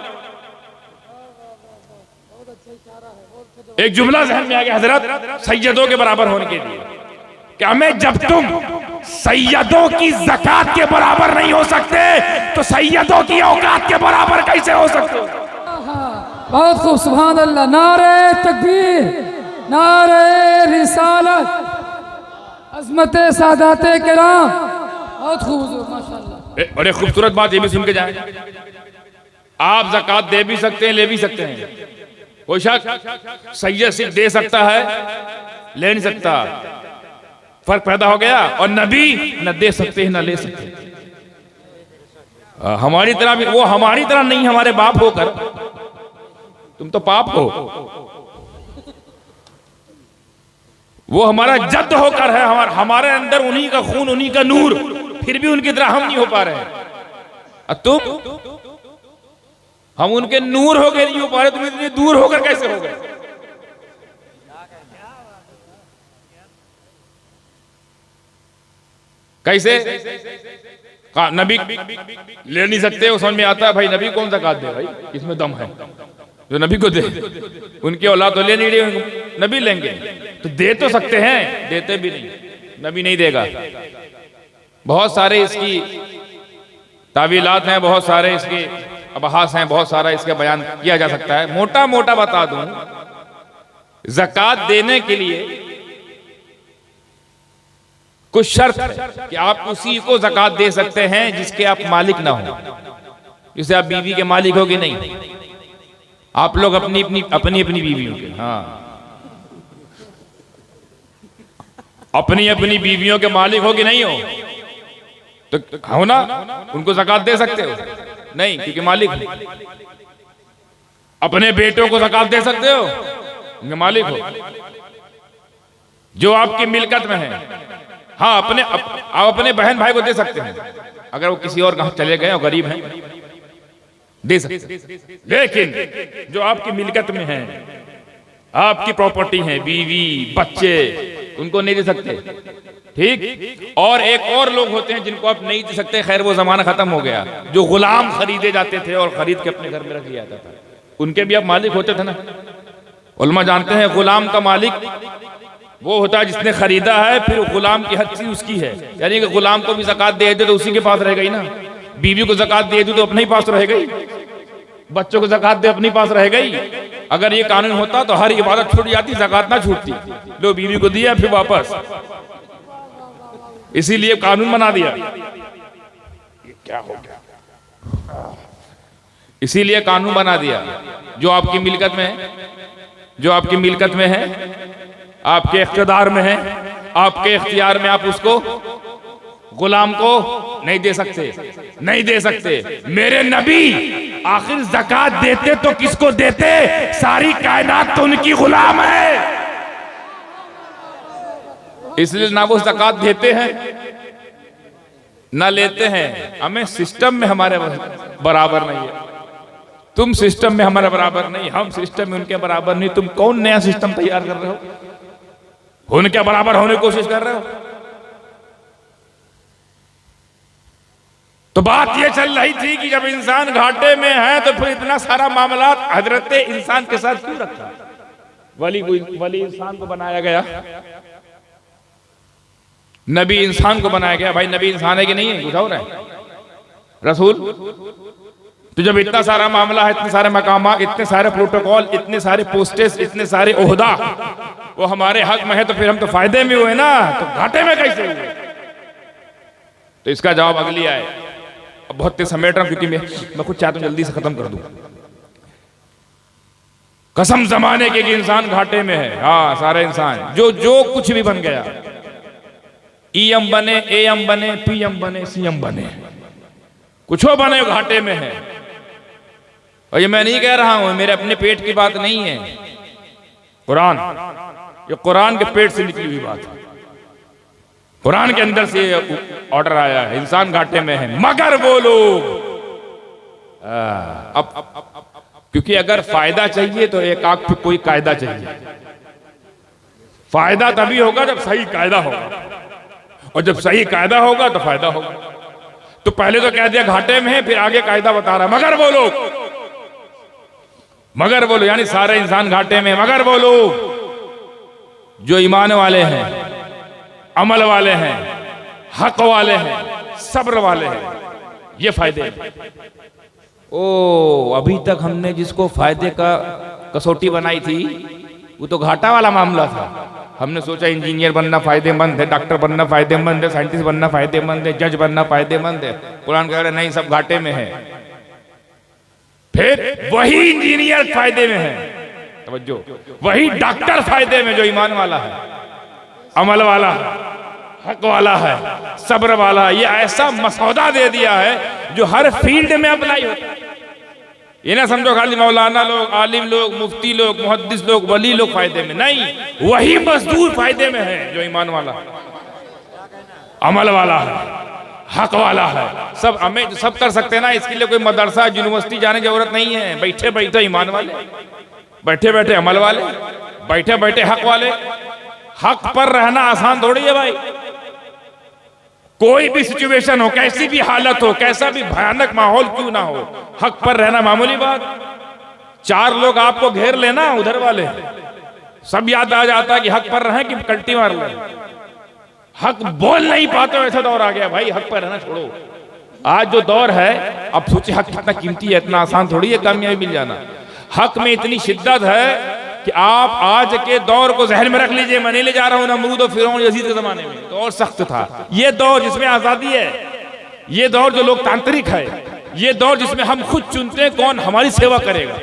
Speaker 1: एक जुमला ज़हन में आ गया हजरत, सैयदों के बराबर होने के लिए कि हमें, जब तुम सैयदों की ज़कात के बराबर नहीं हो सकते तो सैयदों की औकात के बराबर कैसे हो सकते?
Speaker 2: बहुत खूब, सुभान अल्लाह। नारे तकबीर, नारे रिसालत, अज़मत सादात किराम। बहुत खूब हुज़ूर, माशाअल्लाह।
Speaker 1: बड़े खूबसूरत बात ये भी सुन के जाएं, आप ज़कात दे भी सकते हैं, ले भी सकते हैं। कोई शक? सैयद सिर्फ दे सकता है, ले नहीं सकता। फर्क पैदा हो गया। और नबी न दे सकते हैं न ले सकते। हमारी तरह भी, वो हमारी तरह नहीं, हमारे बाप होकर, तुम तो पाप हो। वो हमारा जद होकर है, हमारे अंदर उन्हीं का खून, उन्हीं का नूर, फिर भी उनकी तरह हम नहीं हो पा रहे हैं। तुम, हम उनके नूर होकर नहीं हो पा रहे, तुम इतनी दूर होकर कैसे हो गए? कैसे? नबी ले नहीं सकते, वो समझ में आता है भाई नबी कौन ज़कात दे, भाई इसमें दम है जो नबी को दे। उनकी औलाद तो ले नहीं रही, नबी लेंगे। तो दे तो सकते हैं, देते भी नहीं, नबी नहीं देगा। बहुत सारे इसकी तावीलात हैं, बहुत सारे इसके अबहास हैं, बहुत सारा इसका बयान किया जा सकता है। मोटा मोटा बता दूं, ज़कात देने के लिए कुछ शर्त है कि आप उसी को ज़कात दे सकते हैं जिसके आप मालिक ना हो। जैसे आप बीवी के मालिक होगे नहीं, आप लोग अपनी अपनी बीवियों के, हाँ, अपनी अपनी बीवियों के मालिक हो कि नहीं हो, तो हो ना, उनको ज़कात दे सकते हो? नहीं, क्योंकि मालिक हो। अपने बेटों को ज़कात दे सकते हो? उनके मालिक हो, जो आपकी मिल्कत में है। हाँ, आप अपने बहन भाई को दे सकते हैं, अगर वो किसी और गांव चले गए और गरीब हैं, दे सकते। लेकिन जो आपकी मिल्कत में है, आपकी प्रॉपर्टी है, बीवी बच्चे, उनको नहीं दे सकते। ठीक। और एक और लोग होते हैं जिनको आप नहीं दे सकते, खैर वो जमाना खत्म हो गया, जो गुलाम खरीदे जाते थे और खरीद के अपने घर में रख लिया जाता था, उनके भी आप मालिक होते थे ना। उलमा जानते हैं गुलाम का मालिक वो होता है जिसने खरीदा है, फिर गुलाम की हर चीज उसकी है, यानी कि गुलाम को भी ज़कात दे दे तो उसी के पास रह गई ना, बीवी को ज़कात दे दी तो अपने ही पास रह गई, बच्चों को ज़कात दे अपने पास रह गई। अगर ये कानून होता तो हर इबादत छूट जाती, ज़कात ना छूटती। लो बीवी को दिया फिर वापस, इसीलिए कानून बना दिया। ये क्या हो गया? इसीलिए कानून बना दिया, जो आपकी मिल्कत में है, जो आपकी मिल्कत में है, आपके इख्तियार में है, आपके इख्तियार में, आप उसको गुलाम को नहीं दे सकते, नहीं दे सकते। मेरे नबी आखिर ज़कात देते तो किसको देते? सारी कायनात तो उनकी गुलाम है, इसलिए ना वो ज़कात देते हैं ना लेते हैं। हमें सिस्टम में हमारे बराबर नहीं है। तुम सिस्टम में हमारे बराबर नहीं, हम सिस्टम में उनके बराबर नहीं। तुम कौन नया सिस्टम तैयार कर रहे हो? उनके बराबर होने की कोशिश कर रहे हो। तो बात यह चल रही थी कि जब इंसान घाटे में है तो फिर इतना सारा मामला हजरत इंसान के साथ क्यों रखा? वली इंसान को बनाया गया, नबी इंसान को बनाया गया। भाई नबी इंसान है कि नहीं है? कुछ और है रसूल? तो जब इतना सारा मामला है, इतने सारे मकाम, इतने सारे प्रोटोकॉल, इतने सारे पोस्टेस, इतने सारे ओहदा वो हमारे हक में है, तो फिर हम तो फायदे में हुए ना, तो घाटे में कैसे हुए? तो इसका जवाब अगली आए। अब बहुत तेज समेट रहा हूं क्योंकि मैं खुद चाहता हूं जल्दी से खत्म कर दूं। कसम जमाने के कि इंसान घाटे में है। हाँ, सारे इंसान जो कुछ भी बन गया, ईएम बने, एएम बने, पीएम बने, सीएम बने, कुछ बने घाटे में है। और ये मैं नहीं कह रहा हूं, मेरे अपने पेट की बात नहीं है, कुरान, ये कुरान के पेट से निकली हुई बात है। कुरान के अंदर से ऑर्डर आया है, इंसान घाटे में है मगर वो लोग। अब क्योंकि अगर फायदा चाहिए तो एक आंख पे कोई कायदा चाहिए। फायदा तभी होगा जब सही कायदा होगा, और जब सही कायदा होगा तो फायदा होगा। तो पहले तो कह दिया घाटे में है, फिर आगे कायदा बता रहा है मगर वो लोग, मगर वो लोग, यानी सारे इंसान घाटे में। मगर वो लोग जो ईमान वाले हैं, अमल वाले हैं, हक वाले हैं, सब्र वाले हैं, ये फायदे हैं। ओ, अभी तक हमने जिसको फायदे का कसौटी बनाई थी वो तो घाटा वाला मामला था। हमने सोचा इंजीनियर बनना फायदेमंद है, डॉक्टर बनना फायदेमंद है, साइंटिस्ट बनना फायदेमंद है, जज बनना फायदेमंद है। कुरान कह रहा है नहीं, सब घाटे में है। फिर वही इंजीनियर फायदे में है, तवज्जो, वही डॉक्टर फायदे में जो ईमान वाला है, अमल वाला है, हक वाला है, सब्र वाला है। ये ऐसा मसौदा दे दिया है जो हर फील्ड में अप्लाई होता है। ये ना समझो खाली मौलाना लोग, आलिम लोग, मुफ्ती लोग, मुहद्दिस लोग, वली लोग फायदे में नहीं, वही मजदूर फायदे में है जो ईमान वाला है, अमल वाला है, हक वाला है। सब हमें सब कर सकते हैं ना, इसके लिए कोई मदरसा यूनिवर्सिटी जाने की जरूरत नहीं है। बैठे बैठे ईमान वाले, बैठे बैठे अमल वाले, बैठे बैठे हक वाले। हक पर रहना आसान थोड़ी है भाई। कोई भी सिचुएशन हो, कैसी भी हालत हो, कैसा भी भयानक माहौल क्यों ना हो, हक पर रहना मामूली बात। चार लोग आपको घेर लेना, उधर वाले सब याद आ जाता है कि हक पर रहें कि कल्टी मार लें। हक बोल नहीं पाते, ऐसा दौर आ गया भाई। हक पर रहना छोड़ो। आज जो दौर है, अब सोचिए हक कितना कीमती है, इतना आसान थोड़ी है कामयाबी मिल जाना। हक में इतनी शिद्दत है कि आप आज के दौर को जहन में रख लीजिए। मैं नहीं ले जा रहा हूं नमरूद और फिरौन यजीद के जमाने में, तो और सख्त था। ये दौर जिसमें आजादी है, ये दौर जो लोकतांत्रिक है, ये दौर जिसमें हम खुद चुनते हैं कौन हमारी सेवा करेगा।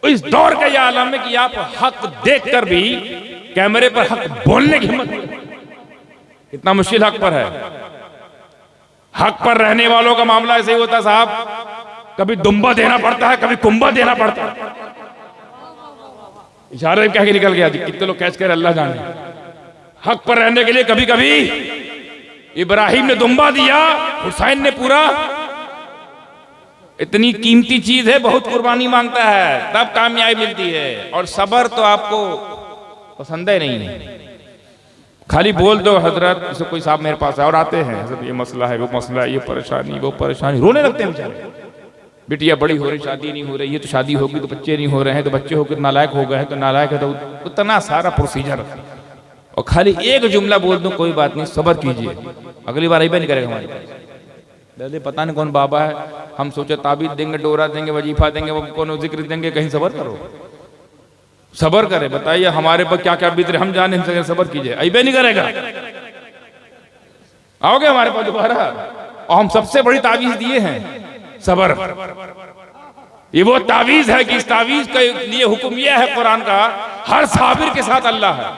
Speaker 1: इस दौर का यह आलम है कि आप हक देखकर भी कैमरे पर हक बोलने की हिम्मत, कितना मुश्किल हक पर है। हक पर रहने वालों का मामला ऐसे ही होता है साहब, कभी दुम्बा देना पड़ता है, कभी कुंबा देना पड़ता है। इशारे कह के निकल गया, कितने लोग कैच कर अल्लाह जाने। हक पर रहने के लिए कभी कभी इब्राहिम ने दुम्बा दिया, हुसैन ने पूरा। इतनी कीमती चीज है, बहुत कुर्बानी मांगता है, तब कामयाबी मिलती है। और सबर तो आपको पसंद है नहीं, खाली बोल दो हजरत, जैसे कोई साहब मेरे पास और आते हैं, हजरत ये मसला है, वो मसला है, ये परेशानी, वो परेशानी, रोने लगते हैं बेचारे। बिटिया बड़ी हो रही, शादी नहीं हो रही है, तो शादी होगी तो बच्चे नहीं हो रहे हैं, तो बच्चे होकर नालायक हो गए हैं, तो नालायक है, तो उतना सारा प्रोसीजर। और खाली एक जुमला बोल दूं, कोई बात नहीं, सब्र कीजिए, अगली बार ऐसा नहीं करेगा हमारे पास। पता नहीं कौन बाबा है, हम सोचे ताबीज देंगे, डोरा देंगे, वजीफा देंगे, वो कौन जिक्र देंगे, कहीं सब्र करो, सब्र करे। बताइए हमारे पर क्या क्या बीत रहे, हम जाने, सब्र कीजिए, ऐसा नहीं करेगा। आओगे हमारे पास दोबारा? और हम सबसे बड़ी तावीज दिए हैं सबर। ये वो तावीज है कि इस तावीज के लिए हुक्म यह है कुरान का, हर साबिर के साथ अल्लाह है।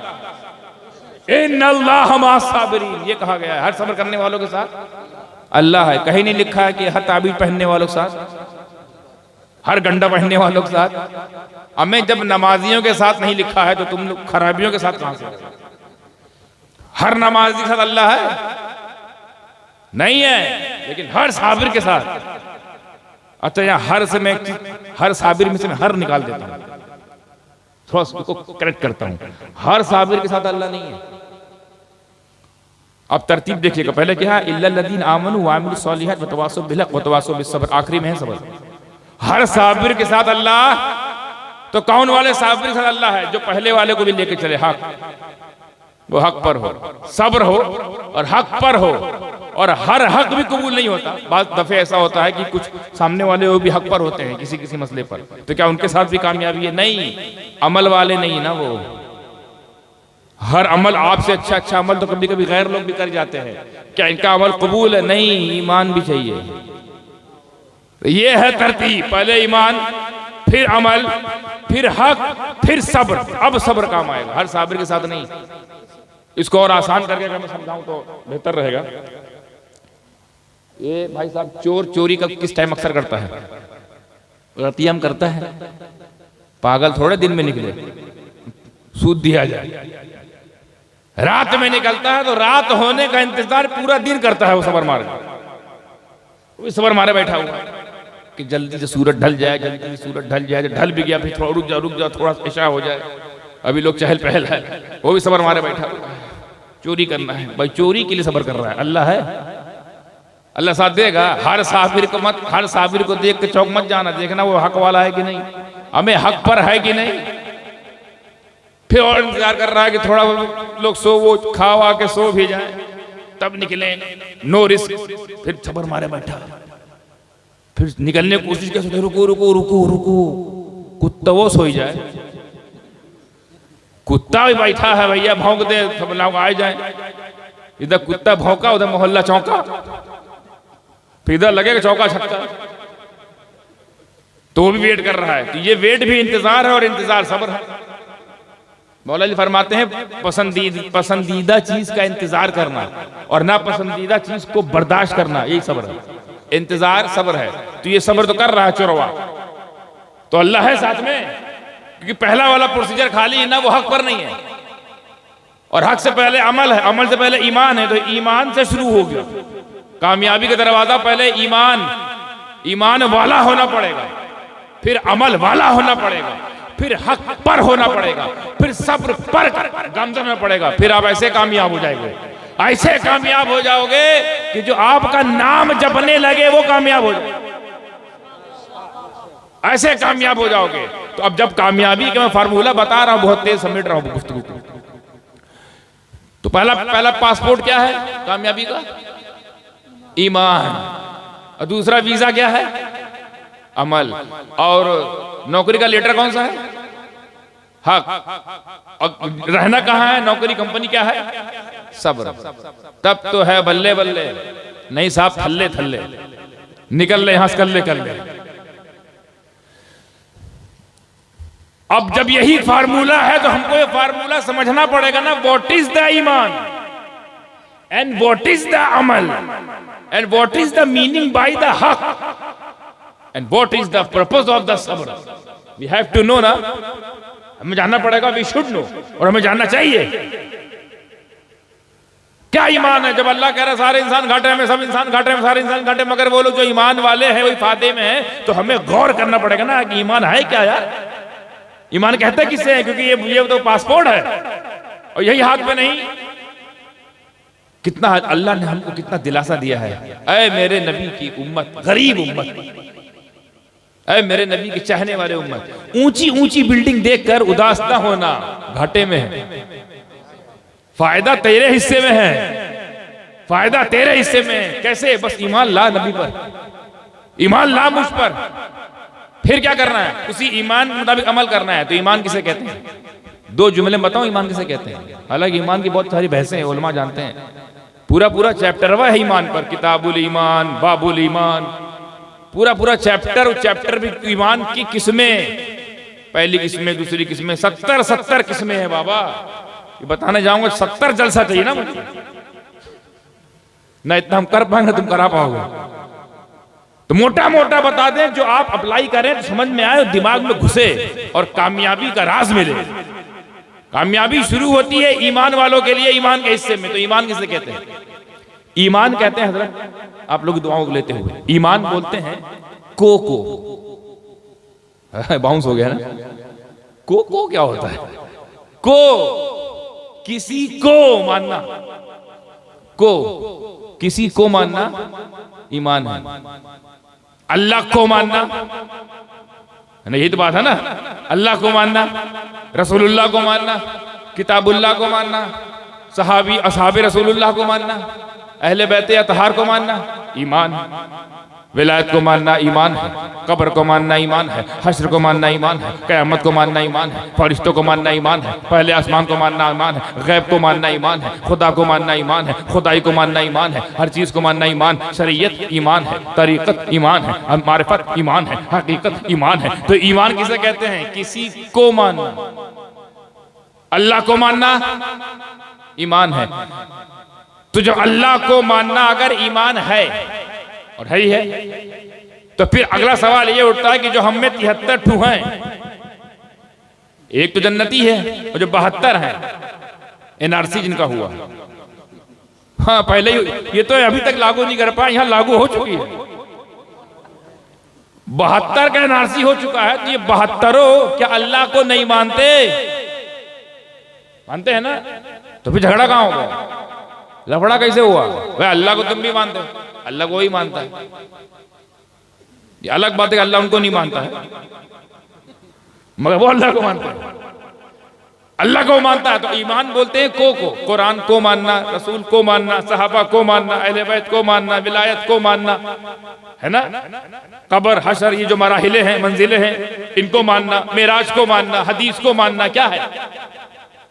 Speaker 1: इन्नल्लाह मअस साबिरीन, ये कहा गया है, हर सब्र करने वालों के साथ अल्लाह है। कहीं नहीं लिखा है कि हर ताबीज पहनने वालों के साथ, हर गंडा पहनने वालों के साथ। हमें जब नमाजियों के साथ नहीं लिखा है तो तुम लोग खराबियों के साथ कहां से? हर नमाजी के साथ अल्लाह है नहीं है, लेकिन हर साबिर के साथ। अच्छा, यहां हर से मैं हर साबिर में से मैं हर निकाल देता हूं, थोड़ा उसको करेक्ट करता हूं। हर साबिर के साथ अल्लाह नहीं है। अब तरतीब देखिएगा, पहले क्या है? इल्लल्लज़ीना आमनू व अमिलुस सालिहात व तवासौ बिल हक़ व तवासौ बिस सब्र, आखिरी में है सब्र। हर साबिर के साथ अल्लाह। तो कौन वाले साबिर के साथ अल्लाह है? जो पहले वाले को भी लेके चले, हक, वो हक पर हो, सब्र हो और हक पर हो। और हर हक भी कबूल नहीं होता। बात दफे ऐसा होता है कि कुछ सामने वाले वो भी हक पर होते हैं किसी किसी मसले पर, तो क्या उनके साथ भी कामयाबी है? नहीं, अमल वाले नहीं ना वो। हर अमल आपसे अच्छा अमल तो कभी कभी गैर लोग भी कर जाते हैं, क्या इनका अमल कबूल है? नहीं, ईमान भी चाहिए। तो ये है तरतीब, पहले ईमान, फिर अमल, फिर हक, फिर सब्र। अब सब्र काम आएगा, हर साबिर के साथ नहीं। इसको और आसान करके अगर मैं समझाऊं तो बेहतर रहेगा। ये भाई साहब, चोर चोरी का किस टाइम अक्सर करता है? रतियम करता है। पागल थोड़े दिन में निकले, सूद दिया जाए। रात में निकलता है तो रात होने का इंतजार पूरा दिन करता है वो सबर मारे, वो सबर मारे बैठा हुआ कि जल्दी से सूरज ढल जाए, जल्दी से सूरज ढल जाए। ढल भी गया, फिर थोड़ा रुक जाओ थोड़ा ऐसा हो जाए, अभी लोग चहल पहल है, वो भी सबर मारे बैठा हुआ है। चोरी करना है भाई, चोरी के लिए सबर कर रहा है। अल्लाह है, अल्लाह साथ देगा। हर साबिर को देख के चौक मत जाना, देखना वो हक वाला है कि नहीं, हमें हक पर है कि नहीं। फिर और इंतजार कर रहा है कि थोड़ा लोग वो खा के सो भी जाए, तब निकले, नो रिस्क। फिर सबर मारे बैठा, फिर निकलने की कोशिश कर, रुको रुको रुको रुको, कुत्ता वो सो ही जाए। कुत्ता भी बैठा है भैया, भौंक दे, सब लोग आ जाए। इधर कुत्ता भौंका, उधर मोहल्ला चौंका, फिर इधर लगेगा चौका छक्का, तो वो भी वेट कर रहा है। तो ये वेट भी इंतजार है और इंतजार सब्र है। मौला जी फरमाते हैं, पसंदीदा चीज का इंतजार करना और ना पसंदीदा चीज को बर्दाश्त करना, यही सब्र है। इंतजार सब्र है। तो ये सब्र तो कर रहा है चोरवा, तो अल्लाह है साथ में, क्योंकि पहला वाला प्रोसीजर खाली है ना, वो हक पर नहीं है। और हक से पहले अमल है, अमल से पहले ईमान है, तो ईमान से शुरू हो गया कामयाबी का दरवाजा। पहले ईमान वाला होना पड़ेगा, फिर अमल वाला होना पड़ेगा, फिर हक पर होना पड़ेगा, फिर सब्र पर गमजन पड़ेगा। फिर आप ऐसे कामयाब हो जाएंगे, ऐसे कामयाब हो जाओगे कि जो आपका नाम जपने लगे वो कामयाब हो जाए, ऐसे कामयाब हो जाओगे। तो अब जब कामयाबी का मैं फार्मूला बता रहा हूं, बहुत तेज समेट रहा हूं गुफ्तगू को, तो पहला पासपोर्ट क्या है कामयाबी का? ईमान। और दूसरा वीजा क्या है? अमल। और नौकरी का लेटर कौन सा है? हक। और रहना कहां है? नौकरी कंपनी क्या है? सब्र। तब तो है बल्ले बल्ले, नहीं साहब थल्ले थल्ले, निकल ले यहां से, कर ले। अब जब यही फार्मूला है तो हमको ये फार्मूला समझना पड़ेगा ना, व्हाट इज द ईमान एंड व्हाट इज द अमल and what is the meaning by the हक and what is the purpose of the सब्र। वी हैव टू नो ना, हमें जानना पड़ेगा, वी शुड नो, और हमें जानना चाहिए क्या ईमान है। जब अल्लाह कह रहा है सारे इंसान घाटे में, सब इंसान घाटे में, सारे इंसान घाटे में, मगर वो लोग जो ईमान वाले हैं वही फायदे में है, तो हमें गौर करना पड़ेगा ना कि ईमान है क्या यार। ईमान कहते किससे है? क्योंकि ये तो पासपोर्ट है और यही हाथ में नहीं। कितना अल्लाह ने हमको कितना दिलासा दिया है, ऐ मेरे नबी की उम्मत, गरीब उम्मत, ऐ मेरे नबी के चाहने वाले उम्मत, ऊंची ऊंची बिल्डिंग देखकर उदास ना होना, घाटे में है। फायदा तेरे हिस्से में है, फायदा तेरे हिस्से में है। कैसे? बस ईमान ला नबी पर, ईमान ला मुझ पर, फिर क्या करना है? उसी ईमान के मुताबिक अमल करना है। तो ईमान किसे कहते हैं? दो जुमले बताओ ईमान किसे कहते हैं। हालांकि ईमान की बहुत सारी बहसें हैं, उलमा जानते हैं, पूरा पूरा चैप्टर हुआ है ईमान पर, किताबुल ईमान, बाबुल ईमान, पूरा पूरा चैप्टर। और चैप्टर भी ईमान की किस्में, पहली किस्में, दूसरी किस्में, 70 किस्में हैं बाबा। ये बताने जाऊंगा 70 जलसा चाहिए ना मुझे, ना इतना हम कर पाएंगे तुम करा पाओगे। तो मोटा मोटा बता दें, जो आप अप्लाई करें तो समझ में आए, दिमाग में घुसे और कामयाबी का राज मिले। कामयाबी शुरू होती है ईमान वालों के लिए, ईमान के हिस्से में। तो ईमान किसे कहते हैं? ईमान कहते हैं हजरत, आप लोग दुआओं को लेते हुए, ईमान बोलते हैं को बाउंस हो गया ना। को क्या होता है? को किसी को मानना, को किसी को मानना ईमान है। अल्लाह को मानना, यही तो बात है ना। अल्लाह को मानना, रसूलुल्लाह को मानना, किताबुल्लाह को मानना, सहाबी असहाबे रसूलुल्लाह को मानना, अहले बैते अतहार को मानना ईमान। विलायत को मानना ईमान है, कब्र को मानना ईमान है, हश्र को मानना ईमान है, क़यामत को मानना ईमान है, फरिश्तों को मानना ईमान है, पहले आसमान को मानना ईमान है, गैब को मानना ईमान है, खुदा को मानना ईमान है, खुदाई को मानना ईमान है, हर चीज़ को मानना ईमान, शरीयत ईमान है, तरीक़त ईमान है, मारिफत ईमान है, हकीकत ईमान है। तो ईमान किसे कहते हैं? किसी को मानना। अल्लाह को मानना ईमान है। तो जब अल्लाह को मानना अगर ईमान है, और है ही है, तो फिर अगला सवाल ये उठता है कि जो हम में 73 ठू हैं, एक तो जन्नती है और जो 72 हैं एनआरसी जिनका हुआ। हाँ पहले ही ये तो अभी तक लागू नहीं कर पाए, यहां लागू हो चुकी है। 72 का एनआरसी हो चुका है। तो ये 72 क्या अल्लाह को नहीं मानते? मानते हैं ना। तो फिर झगड़ा कहां होगा, लफड़ा कैसे हुआ? भाई अल्लाह को तुम भी मानते हो, अल्लाह को ही मानता है। ये अलग बात है कि अल्लाह उनको नहीं मानता है, मगर वो अल्लाह को मानता है। अल्लाह को मानता है तो ईमान बोलते हैं को। कुरान को मानना, रसूल को मानना, सहाबा को मानना, अहले बैत को मानना, विलायत को मानना, है ना। कब्र, हशर, ये जो मराहिले हैं, मंजिलें हैं, इनको मानना, मेराज को मानना, हदीस को मानना, क्या है?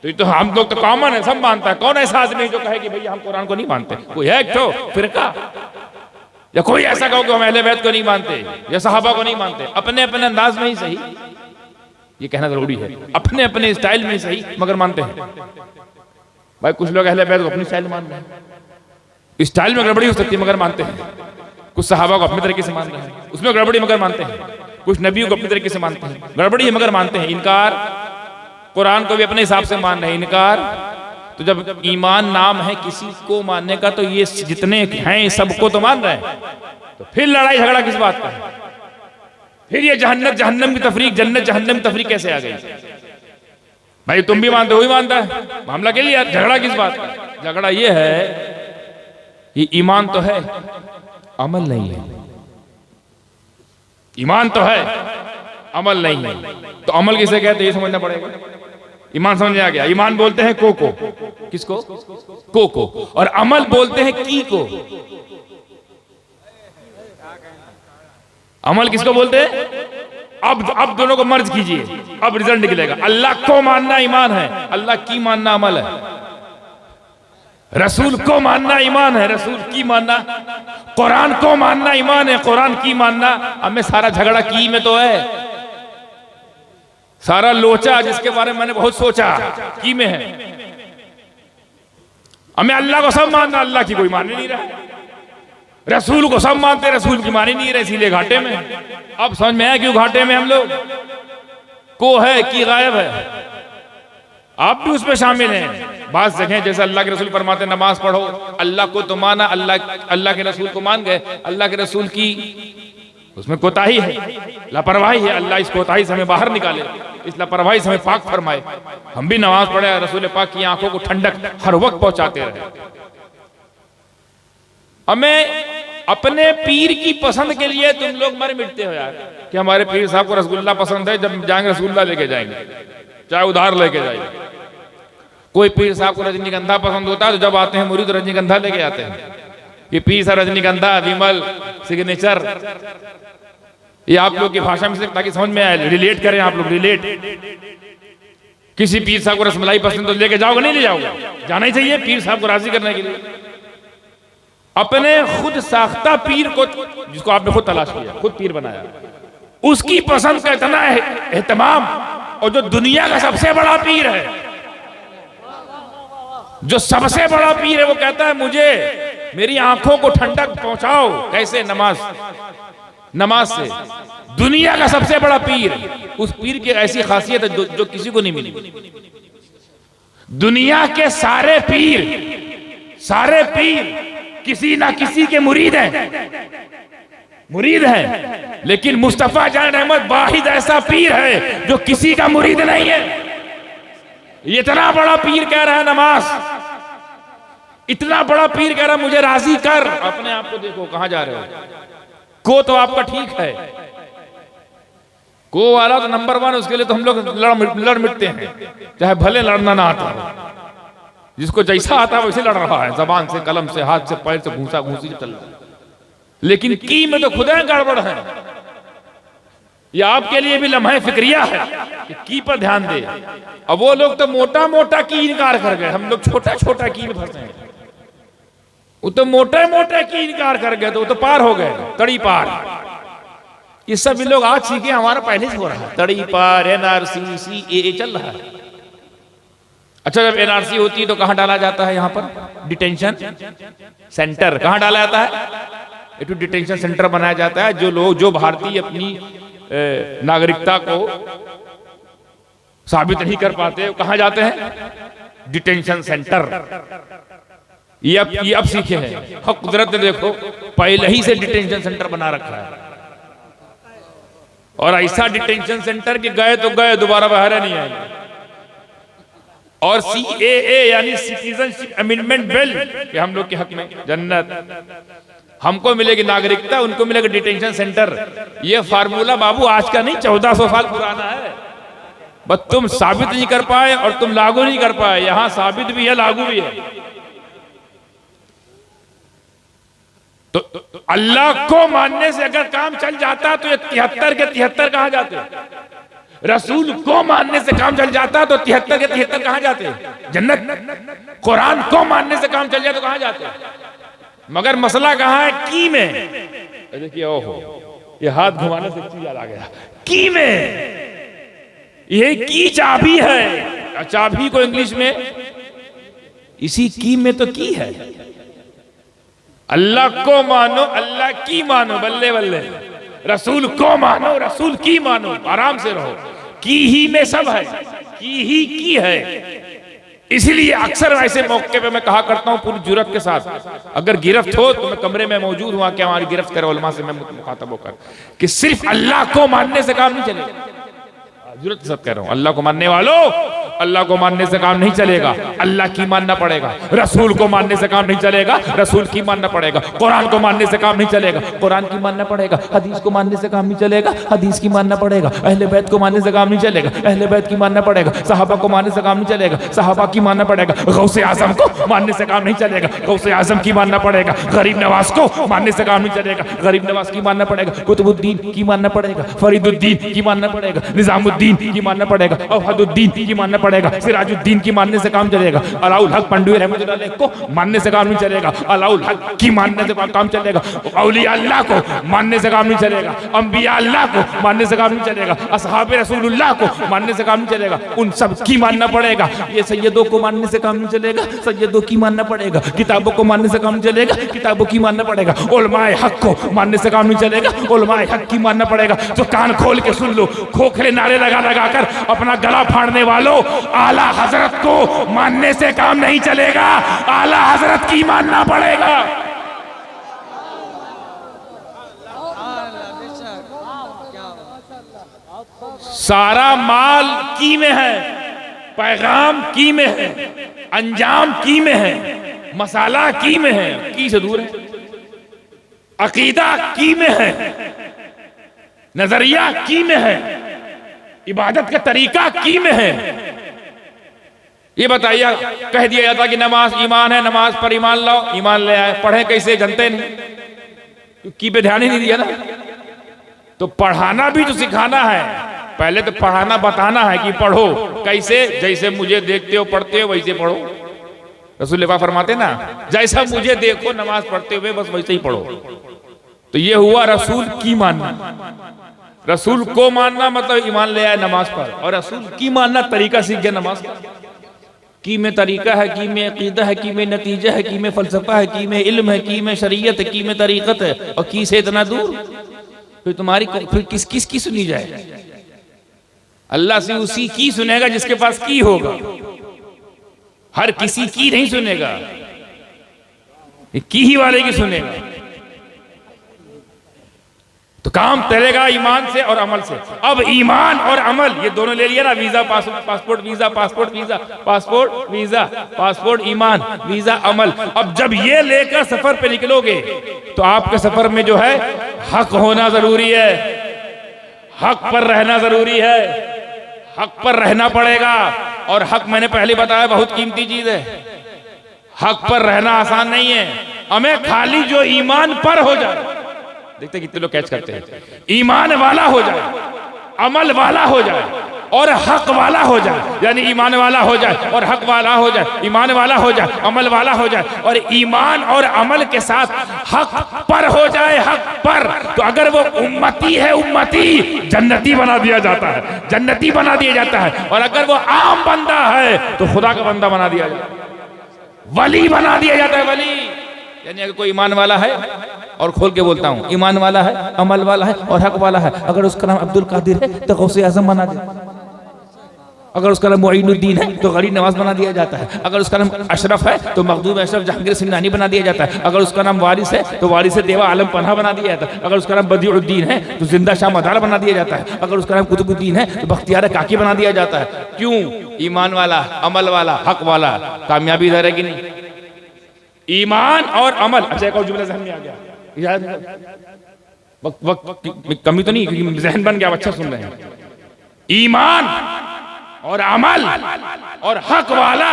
Speaker 1: तो ये तो हम लोग तो कॉमन है, सब मानता है। कौन ऐसा आदमी जो कहे कि भैया हम कुरान को नहीं मानते? कोई है एक तो फिरका, या कोई ऐसा कहो कि हम अहले बैत को नहीं मानते या सहाबा को नहीं मानते? अपने अपने अंदाज में ही सही, ये कहना जरूरी है, अपने अपने स्टाइल में ही सही, मगर मानते हैं। भाई कुछ लोग अहले बैत को अपनी स्टाइल मान रहे हैं, स्टाइल में गड़बड़ी हो सकती है मगर मानते हैं। कुछ सहाबा को अपने तरीके से मान रहे हैं, उसमें गड़बड़ी मगर मानते हैं। कुछ नबियों को अपने तरीके से मानते हैं, गड़बड़ी है मगर मानते हैं। इनकार, कुरान को भी अपने हिसाब से मान रहे हैं, इनकार। तो जब ईमान नाम है किसी को मानने का, तो ये जितने हैं सबको तो मान रहे हैं। तो फिर लड़ाई झगड़ा किस बात का? फिर ये जहन्नत जहन्नम की तफरीक, जन्नत जहन्नम की तफरीक कैसे आ गई? भाई तुम भी मानते हो, वही मानता है, मामला के लिए झगड़ा किस बात का? झगड़ा ये है ये ईमान तो है, अमल नहीं है। ईमान तो है, अमल नहीं है। तो अमल किसे कहते हैं ये समझना पड़ेगा। ईमान समझ में आ गया? ईमान बोलते हैं को। किसको? को। और अमल बोलते हैं की को। अमल किसको बोलते हैं? अब दोनों को मर्ज कीजिए, अब रिजल्ट निकलेगा। अल्लाह को मानना ईमान है, अल्लाह की मानना अमल है। रसूल को मानना ईमान है, रसूल की मानना। कुरान को मानना ईमान है, कुरान की मानना। हमें सारा झगड़ा की में तो है, सारा लोचा जिसके बारे में मैंने बहुत सोचा की में है। हमें अल्लाह को सब मानना, अल्लाह की कोई मान नहीं रहा। रसूल को सब मानते, रसूल की मानी नहीं रहे, इसीलिए घाटे में। अब समझ में आया क्यों घाटे में हम लोग? को है कि गायब है, आप भी उसमें शामिल हैं। बात जगह जैसे अल्लाह के रसूल फरमाते नमाज पढ़ो, अल्लाह को तो माना, अल्लाह के रसूल को मान गए, अल्लाह के रसूल की उसमें कोताही है, लापरवाही है। अल्लाह इस कोताही से हमें बाहर निकाले, इस लापरवाही से हमें पाक फरमाए। हम भी नमाज पढ़े, रसूल पाक की आंखों को ठंडक हर वक्त पहुंचाते रहे। हमें अपने पीर की पसंद के लिए तुम लोग मर मिटते हो यार, कि हमारे पीर साहब को रसगुल्ला पसंद है, जब जाएंगे रसगुल्ला लेके जाएंगे, चाहे उधार लेके जाएंगे। कोई पीर साहब को रजनीगंधा पसंद होता है, तो जब आते हैं मुरीद रजनीगंधा लेके आते हैं। ये पीर साहब रजनीगंधा, विमल, सिग्नेचर, ये आप लोग की भाषा में से, ताकि समझ में आए, रिलेट करें आप लोग, रिलेट। किसी पीर साहब को रसमलाई पसंद तो लेके जाओगे नहीं ले जाओगे? जाना ही चाहिए पीर साहब को राजी करने के लिए। अपने खुद साख्ता पीर को, जिसको आपने खुद तलाश किया, खुद पीर बनाया, उसकी पसंद का इतना एहतमाम, और जो दुनिया का सबसे बड़ा पीर है, जो सबसे बड़ा पीर है, वो कहता है मुझे मेरी आंखों को ठंडक पहुंचाओ। कैसे? नमाज से। दुनिया का सबसे बड़ा पीर, उस पीर की ऐसी खासियत है जो किसी को नहीं मिली। दुनिया के सारे पीर किसी ना किसी के मुरीद हैं, लेकिन मुस्तफा जान अहमद वाहिद ऐसा पीर है जो किसी का मुरीद नहीं है। इतना बड़ा पीर कह रहा है नमाज, इतना बड़ा पीर कह रहा है मुझे राजी कर। अपने आप को देखो कहां जा रहे हो। को तो आपका ठीक है, को वाला तो नंबर 1, उसके लिए तो हम लोग लड़ मिटते हैं, चाहे भले लड़ना ना आता हो। जिसको जैसा आता है वैसे लड़ रहा है, जबान से, कलम से, हाथ से, पैर से, घूसी चल रहा है। लेकिन की में तो खुदा गड़बड़ है। ये आपके लिए भी लम्हा फिक्रिया है कि की पर ध्यान दे। अब वो लोग तो मोटा मोटा की इनकार कर गए, हम लोग छोटा छोटा की में फंसे हैं। वो तो मोटे मोटे की इनकार कर गए, तो वो तो पार हो गए, तड़ी पार। ये सब लोग आज सीखे, हमारा पहले से हो रहा है। तड़ी पार, NRC, CAA चल रहा है। अच्छा, जब NRC होती है तो कहां डाला जाता है? यहां पर डिटेंशन सेंटर। कहां डाला जाता है? एक डिटेंशन सेंटर बनाया जाता है। जो भारतीय अपनी नागरिकता को साबित नहीं कर पाते, कहां जाते हैं? Detention centre. ये अब सीखे हैं। हाँ, कुदरत ने देखो पहले ही से डिटेंशन सेंटर बना रखा है, और ऐसा डिटेंशन सेंटर कि गए तो गए, दोबारा बाहर नहीं आएंगे। और CAA यानी सिटीजनशिप अमेंडमेंट बिल, कि हम लोग के हक में जन्नत, हमको मिलेगी नागरिकता, उनको मिलेगा डिटेंशन सेंटर। ये फार्मूला बाबू आज का नहीं, 1400 साल पुराना है। बस तुम साबित नहीं कर पाए और तुम लागू नहीं कर पाए। यहां साबित भी है, लागू भी है। तो अल्लाह को मानने से अगर काम चल जाता तो ये 73 के 73 कहां जाते? रसूल को मानने से काम चल जाता तो 73 के 73 कहां जाते? जन्नत। कुरान को मानने से काम चल जाए तो कहां जाते? मगर मसला कहां है? की में। देखिए, ओहो, ये हाथ घुमाने से चीज याद आ गया। की में, ये की चाबी है। चाबी को इंग्लिश में इसी की में तो की है। अल्लाह को मानो, अल्लाह की मानो, बल्ले बल्ले। रसूल को मानो, रसूल की मानो, आराम से रहो। की ही में सब है, की ही की है। इसलिए अक्सर ऐसे मौके पे मैं कहा करता हूं पूरी जुर्रत के साथ, अगर गिरफ्त हो तो मैं कमरे में मौजूद हुआ कि हमारी गिरफ्त करे उलमा से मैं मुखातब होकर, कि सिर्फ अल्लाह को मानने से काम नहीं चलेगा। जुर्रत के साथ कह रहा हूं, अल्लाह को मानने वालों, अल्लाह को मानने से काम नहीं चलेगा, अल्लाह की मानना पड़ेगा। रसूल को मानने से काम नहीं चलेगा, रसूल की मानना पड़ेगा। कुरान को मानने से काम नहीं चलेगा, कुरान की मानना पड़ेगा। हदीस को मानने से काम नहीं चलेगा, हदीस की मानना पड़ेगा। अहले बैत को मानने से काम नहीं चलेगा, अहले बैत की मानना पड़ेगा। सहाबा को मानने से काम नहीं चलेगा, सहाबा की मानना पड़ेगा। गौसे आजम को मानने से काम नहीं चलेगा, गौसे आजम की मानना पड़ेगा। गरीब नवाज को मानने से काम नहीं चलेगा, गरीब नवाज की मानना पड़ेगा। कुतुबुद्दीन की मानना पड़ेगा, फरीदुद्दीन की मानना पड़ेगा, निजामुद्दीन की मानना पड़ेगा, अवहदुद्दीन की मानना पड़ेगा, सिराजुद्दीन की मानने से काम चलेगा। अलाउल हक पंडवी रहमतुल्लाह अलैह को मानने से काम नहीं चलेगा, अलाउल हक की मानने से काम चलेगा। औलिया अल्लाह को मानने से काम नहीं चलेगा, अंबिया अल्लाह को मानने से काम नहीं चलेगा, असहाबे रसूलुल्लाह को मानने से काम नहीं चलेगा। उन सब की मानना पड़ेगा। ये सैयदों को मानने से काम नहीं चलेगा, सैयदों की मानना पड़ेगा। किताबों को मानने से काम नहीं चलेगा, किताबों की मानना पड़ेगा। उलमाए हक को मानने से काम नहीं चलेगा, उलमाए हक की मानना पड़ेगा। तो कान खोल के सुन लो, खोखले नारे लगा लगा कर अपना गला फाड़ने वालों, आला हजरत को मानने से काम नहीं चलेगा, आला हजरत की मानना पड़ेगा। सारा माल की में है, पैगाम की में है, अंजाम की में है, मसाला की में है, की से दूर है। अकीदा की में है, नजरिया की में है, इबादत का तरीका की में है। ये बताइए, कह दिया जाता कि नमाज ईमान है, नमाज पर ईमान लाओ, ईमान ले आए, पढ़े कैसे जानते नहीं, की पे ध्यान ही नहीं दिया ना। तो पढ़ाना भी तो सिखाना है, पहले तो पढ़ाना बताना है कि पढ़ो कैसे, जैसे मुझे देखते हो पढ़ते हो वैसे पढ़ो। रसूल पाक फरमाते ना, जैसा मुझे देखो नमाज पढ़ते हुए बस वैसे ही पढ़ो। तो ये हुआ रसूल की मानना। रसूल को मानना मतलब ईमान ले आया नमाज पर, और रसूल की मानना तरीका सीख गया नमाज का। की में तरीका है, की में अकीदा है, की में नतीजा है, की में फलसफा है, की में इल्म है, की में शरीयत है, की में तरीकत है, और की से इतना दूर फिर तुम्हारी फिर किस की सुनी जाए? अल्लाह से उसी की सुनेगा जिसके पास की होगा, हर किसी की नहीं सुनेगा, की ही वाले की सुनेगा। तो काम चलेगा ईमान से और अमल से। अब ईमान और अमल ये दोनों ले लिया ना, visa passport visa, passport visa, passport visa, passport ईमान, वीजा अमल। अब जब ये लेकर सफर पे निकलोगे तो आपके सफर में जो है हक होना जरूरी है, हक पर रहना जरूरी है, हक पर रहना पड़ेगा। और हक मैंने पहले बताया बहुत कीमती चीज है, हक पर रहना आसान नहीं है। हमें खाली जो ईमान पर हो जाए, देखते कितने लोग कैच करते हैं, ईमान वाला हो जाए, अमल वाला हो जाए और हक वाला हो जाए, यानी ईमान वाला हो जाए और हक वाला हो जाए, ईमान वाला हो जाए, अमल वाला हो जाए, और ईमान और अमल के साथ हक पर हो जाए, हक पर। तो अगर वो उम्मती है, उम्मती जन्नती बना दिया जाता है, जन्नती बना दिया जाता है। और अगर वो आम बंदा है तो खुदा का बंदा बना दिया जाता है, वली बना दिया जाता है, वली। यानी अगर कोई ईमान वाला है, और खोल के बोलता हूं, ईमान वाला है, अमल वाला है और हक वाला है, अगर उसका नाम अब्दुल कादिर है तो गौसे आजम बना दे, अगर उसका नाम मोइनुद्दीन है तो गरीब नवाज बना दिया जाता है, अगर उसका नाम अशरफ है तो मखदूम अशरफ जहांगीर सिंघानी बना दिया जाता है, अगर उसका नाम वारिस है तो वारिस देवा आलम पन्हा बना दिया जाता है, अगर उसका नाम बदिउद्दीन है तो जिंदा शाह मदार बना दिया जाता है, अगर उसका नाम कुतुबुद्दीन है तो बख्तियार काकी बना दिया जाता है। क्यों? ईमान वाला, अमल वाला, हक वाला। कामयाबी इधर है कि नहीं? ईमान और अमल। अच्छा एक और जुमला ज़हन में आ गया, याद वक्त कमी तो नहीं, क्योंकि जहन बन गया, अच्छा सुन रहे हैं। ईमान और अमल और हक वाला,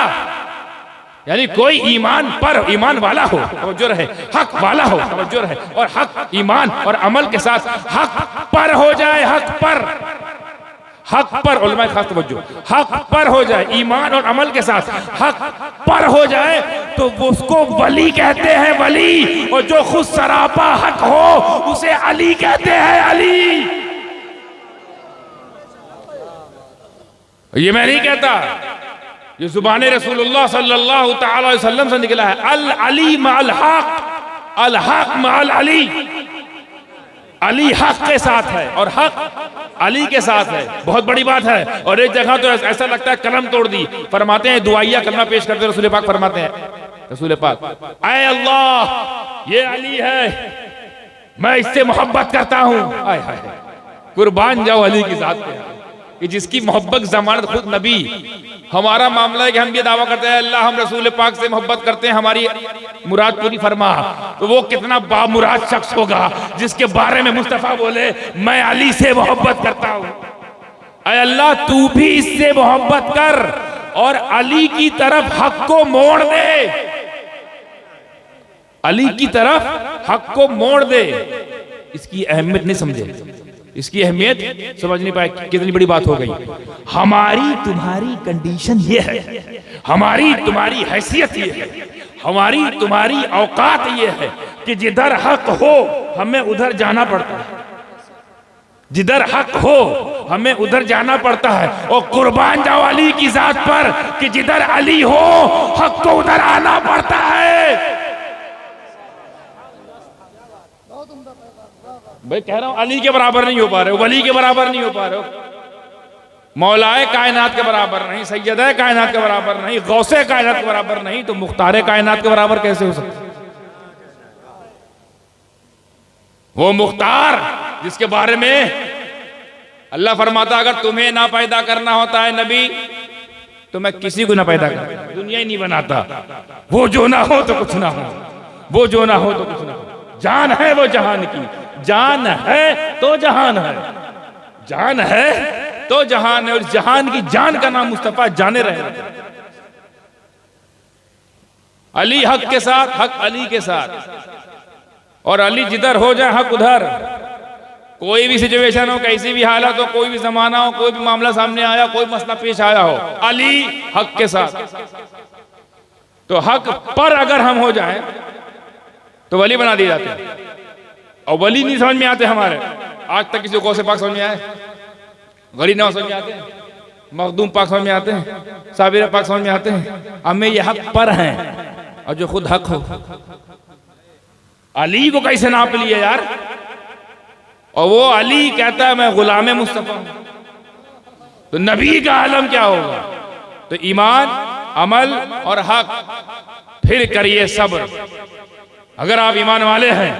Speaker 1: यानी कोई ईमान पर, ईमान वाला हो तवज्जो रहे, हक वाला हो तवज्जो रहे, और हक ईमान और अमल के साथ हक पर हो जाए, हक पर, हक पर, उलमा खास तवज्जो, हक पर हो जाए, ईमान और अमल के साथ हक पर हो जाए तो वो उसको वली कहते हैं, वली। और जो खुद सरापा हक हो उसे अली कहते हैं, अली। ये मैं नहीं कहता, ये जुबान रसूलुल्लाह सल्लल्लाहु तआला अलैहि वसल्लम से निकला है। अल अली मअल हक, अल हक मअल अली। अली हक के साथ है और हक अली के साथ है, बहुत बड़ी बात है। और एक जगह तो ऐसा लगता है कलम तोड़ दी। फरमाते हैं दुआइया कलमा पेश करते रसूल पाक फरमाते हैं, रसूल पाक, ऐ अल्लाह ये अली है, मैं इससे मोहब्बत करता हूं। आय हाय, कुर्बान जाओ अली की जात पे, कि जिसकी मोहब्बत जमानत खुद नबी। हमारा मामला है कि हम ये दावा करते हैं अल्लाह हम रसूल पाक से मोहब्बत करते हैं, हमारी मुराद पूरी फरमा। तो वो कितना बामुराद शख्स होगा जिसके बारे में मुस्तफा बोले मैं अली से मोहब्बत करता हूं। ऐ अल्लाह तू भी इससे मोहब्बत कर और अली की तरफ हक को मोड़ दे, अली की तरफ हक को मोड़ दे। इसकी अहमियत नहीं समझे, इसकी अहमियत समझ नहीं पाए, कितनी बड़ी बात हो गई। हमारी तुम्हारी कंडीशन ये है, हमारी तुम्हारी हैसियत ये है, हमारी तुम्हारी औकात ये है कि जिधर हक हो हमें उधर जाना पड़ता है, जिधर हक हो हमें उधर जाना पड़ता है। और कुर्बान जाओ अली की जात पर कि जिधर अली हो हक को उधर आना पड़ता है। भाई कह रहा हूं अली के बराबर नहीं हो पा रहे हो, वली के बराबर नहीं हो पा रहे हो, मौलाए कायनात के बराबर नहीं, सैयदे कायनात के बराबर नहीं, गौसे कायनात के बराबर नहीं, तो मुख्तारे कायनात के बराबर कैसे हो सकते? वो मुख्तार जिसके बारे में अल्लाह फरमाता अगर तुम्हें ना पैदा करना होता है नबी तो मैं किसी को ना पैदा करता, दुनिया ही नहीं बनाता। वो जो ना हो तो कुछ ना हो, वो जो ना हो तो कुछ ना हो। जान है वो जहान की, जान है तो जहान है, जान है तो जहान है। और जहान की जान का नाम मुस्तफा जाने रहे। अली हक के साथ, हक अली के साथ, और अली जिधर हो जाए हक उधर। कोई भी सिचुएशन हो, कैसी भी हालत हो, कोई भी जमाना हो, कोई भी मामला सामने आया, कोई मसला पेश आया हो, अली हक के साथ। तो हक पर अगर हम हो जाएं तो वली बना दिए जाते हैं, और वली नहीं समझ में आते हमारे। आज तक किसी को से पाक समझ में आए? गरीब नवाज समझ में आते हैं? मखदूम पाक समझ में आते हैं? साबिर पाक समझ में आते हैं? हमें ये हक पर हैं, और जो खुद हक हो। अली को कैसे नाप लिया यार? और वो अली कहता है मैं गुलाम मुस्तफा हूं, तो नबी का आलम क्या होगा? तो ईमान, अमल और हक, फिर करिए सब्र। अगर आप ईमान वाले हैं,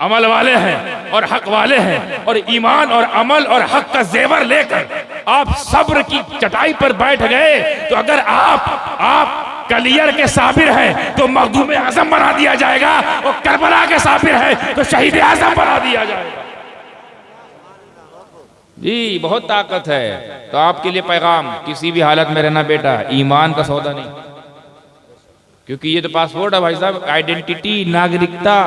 Speaker 1: अमल वाले हैं और हक वाले हैं, और ईमान और अमल और हक का जेवर लेकर आप सब्र की चटाई पर बैठ गए, तो अगर आप कलियर के साबिर हैं तो मखदूम आजम बना दिया जाएगा, और करबला के साबिर हैं तो शहीद आजम बना दिया जाएगा। जी बहुत ताकत है। तो आपके लिए पैगाम, किसी भी हालत में रहना बेटा, ईमान का सौदा नहीं, क्योंकि ये तो पासपोर्ट है भाई साहब, आइडेंटिटी, नागरिकता,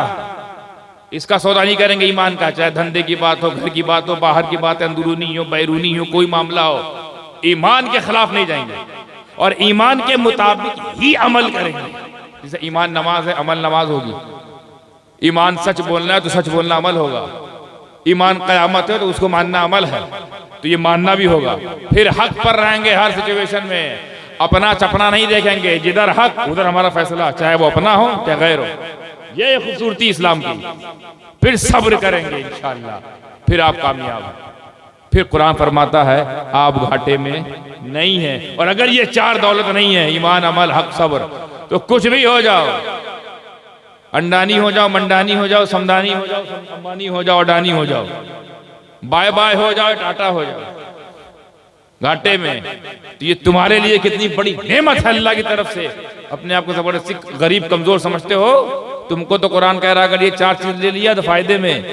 Speaker 1: इसका सौदा नहीं करेंगे ईमान का। चाहे धंधे की बात हो, घर की बात हो, बाहर की बात है, अंदरूनी हो, बैरूनी हो, कोई मामला हो, ईमान के खिलाफ नहीं जाएंगे और ईमान के मुताबिक ही अमल करेंगे। जैसे ईमान नमाज है, अमल नमाज होगी। ईमान सच बोलना है तो सच बोलना अमल होगा। ईमान क़यामत है तो उसको मानना अमल है, तो ये मानना भी होगा। फिर हक पर रहेंगे हर सिचुएशन में, अपना चपना नहीं देखेंगे, जिधर हक उधर हमारा फैसला, चाहे वो अपना हो चाहे गैर हो। ये खूबसूरती इस्लाम की। फिर सब्र करेंगे इंशाअल्लाह, फिर आप कामयाब हैं। फिर कुरान फरमाता है आप घाटे में नहीं है। और अगर ये चार दौलत नहीं है, ईमान, अमल, हक, सब्र, तो कुछ भी हो जाओ, अंडानी हो जाओ, मंडानी हो जाओ, समदानी हो जाओ, अंबानी हो जाओ, अडानी हो जाओ, बाय बाय हो जाओ, टाटा हो जाओ, घाटे में, तो ये तुम्हारे लिए कितनी बड़ी नेमत है अल्लाह की तरफ से। अपने आप को जबरदस्ती गरीब कमजोर समझते हो? तुमको तो कुरान कह रहा अगर ये चार चीज ले लिया तो फायदे में,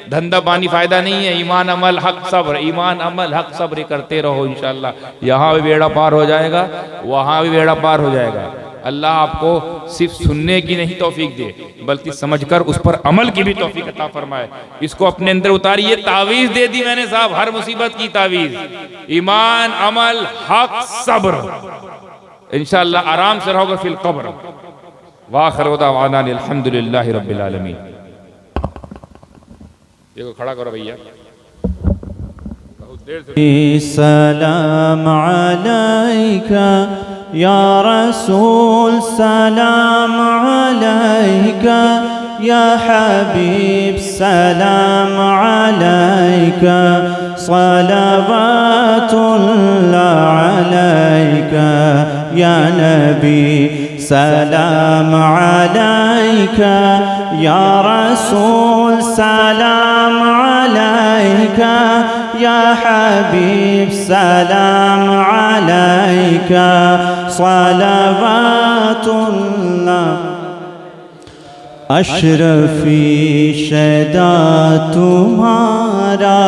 Speaker 1: धंधा पानी फायदा नहीं है। ईमान, अमल, हक, सब्र, ईमान, अमल, हक, सब्र करते रहो, इंशाअल्लाह यहाँ भी बेड़ा पार हो जाएगा, वहां भी बेड़ा पार हो जाएगा। अल्लाह आपको सिर्फ सुनने की नहीं तौफीक दे, बल्कि समझकर उस पर अमल की भी तौफीक अता फरमाए। इसको अपने अंदर उतारिए। तावीज दे दी मैंने साहब, हर मुसीबत की तावीज, ईमान, अमल, हक, सब्र, इंशाअल्लाह आराम से रहोगे फिल कब्र। वाखिर दावाना अल्हम्दुलिल्लाहि रब्बिल आलमीन। देखो खड़ा करो भैया, बहुत देर से।
Speaker 3: सलाम अलैका या रसूल, सलाम अलैका या हबीब, सलाम अलैका, सलावतुल्लाह अलैका या नबी, सलाम अलैका या रसूल, सलाम अलैका या हबीब, सलाम अलैका, सलावतुल्लाह। अशरफी शैदा तुम्हारा,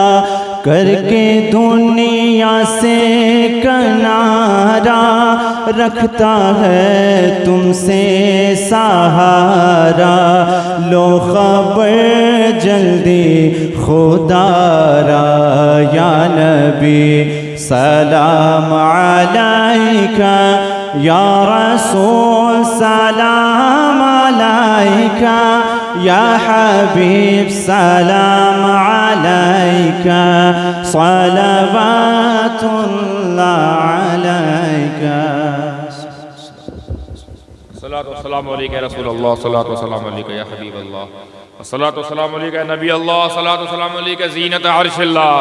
Speaker 3: करके दुनिया से किनारा, रखता है तुमसे सहारा। लो खबर जल्दी खुदारा या नबी, सलाम अलैका या रसूल, सलाम अलैका या हबीब, सलाम अलैका, सलावतुल्लाह अलैका।
Speaker 1: सलातो सलाम अलैका या रसूलल्लाह, सलातो सलाम अलैका या हबीबल्लाह, सलातो सलाम अलैका या नबी अल्लाह, सलातो सलाम अलैका ज़ीनत अर्शिल्लाह,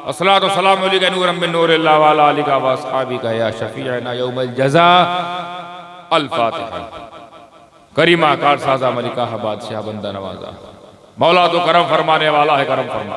Speaker 1: अस्सलातु सलाम अलैका नूरम मिन नूरिल्लाह व अला आलिका व अस्हाबिका या शफीअना यौमल जज़ा। अल फातिहा। करीमा कार साजा मलिका बादशाह बंदा नवाजा। मौला तो करम फरमाने वाला है, करम फरमा,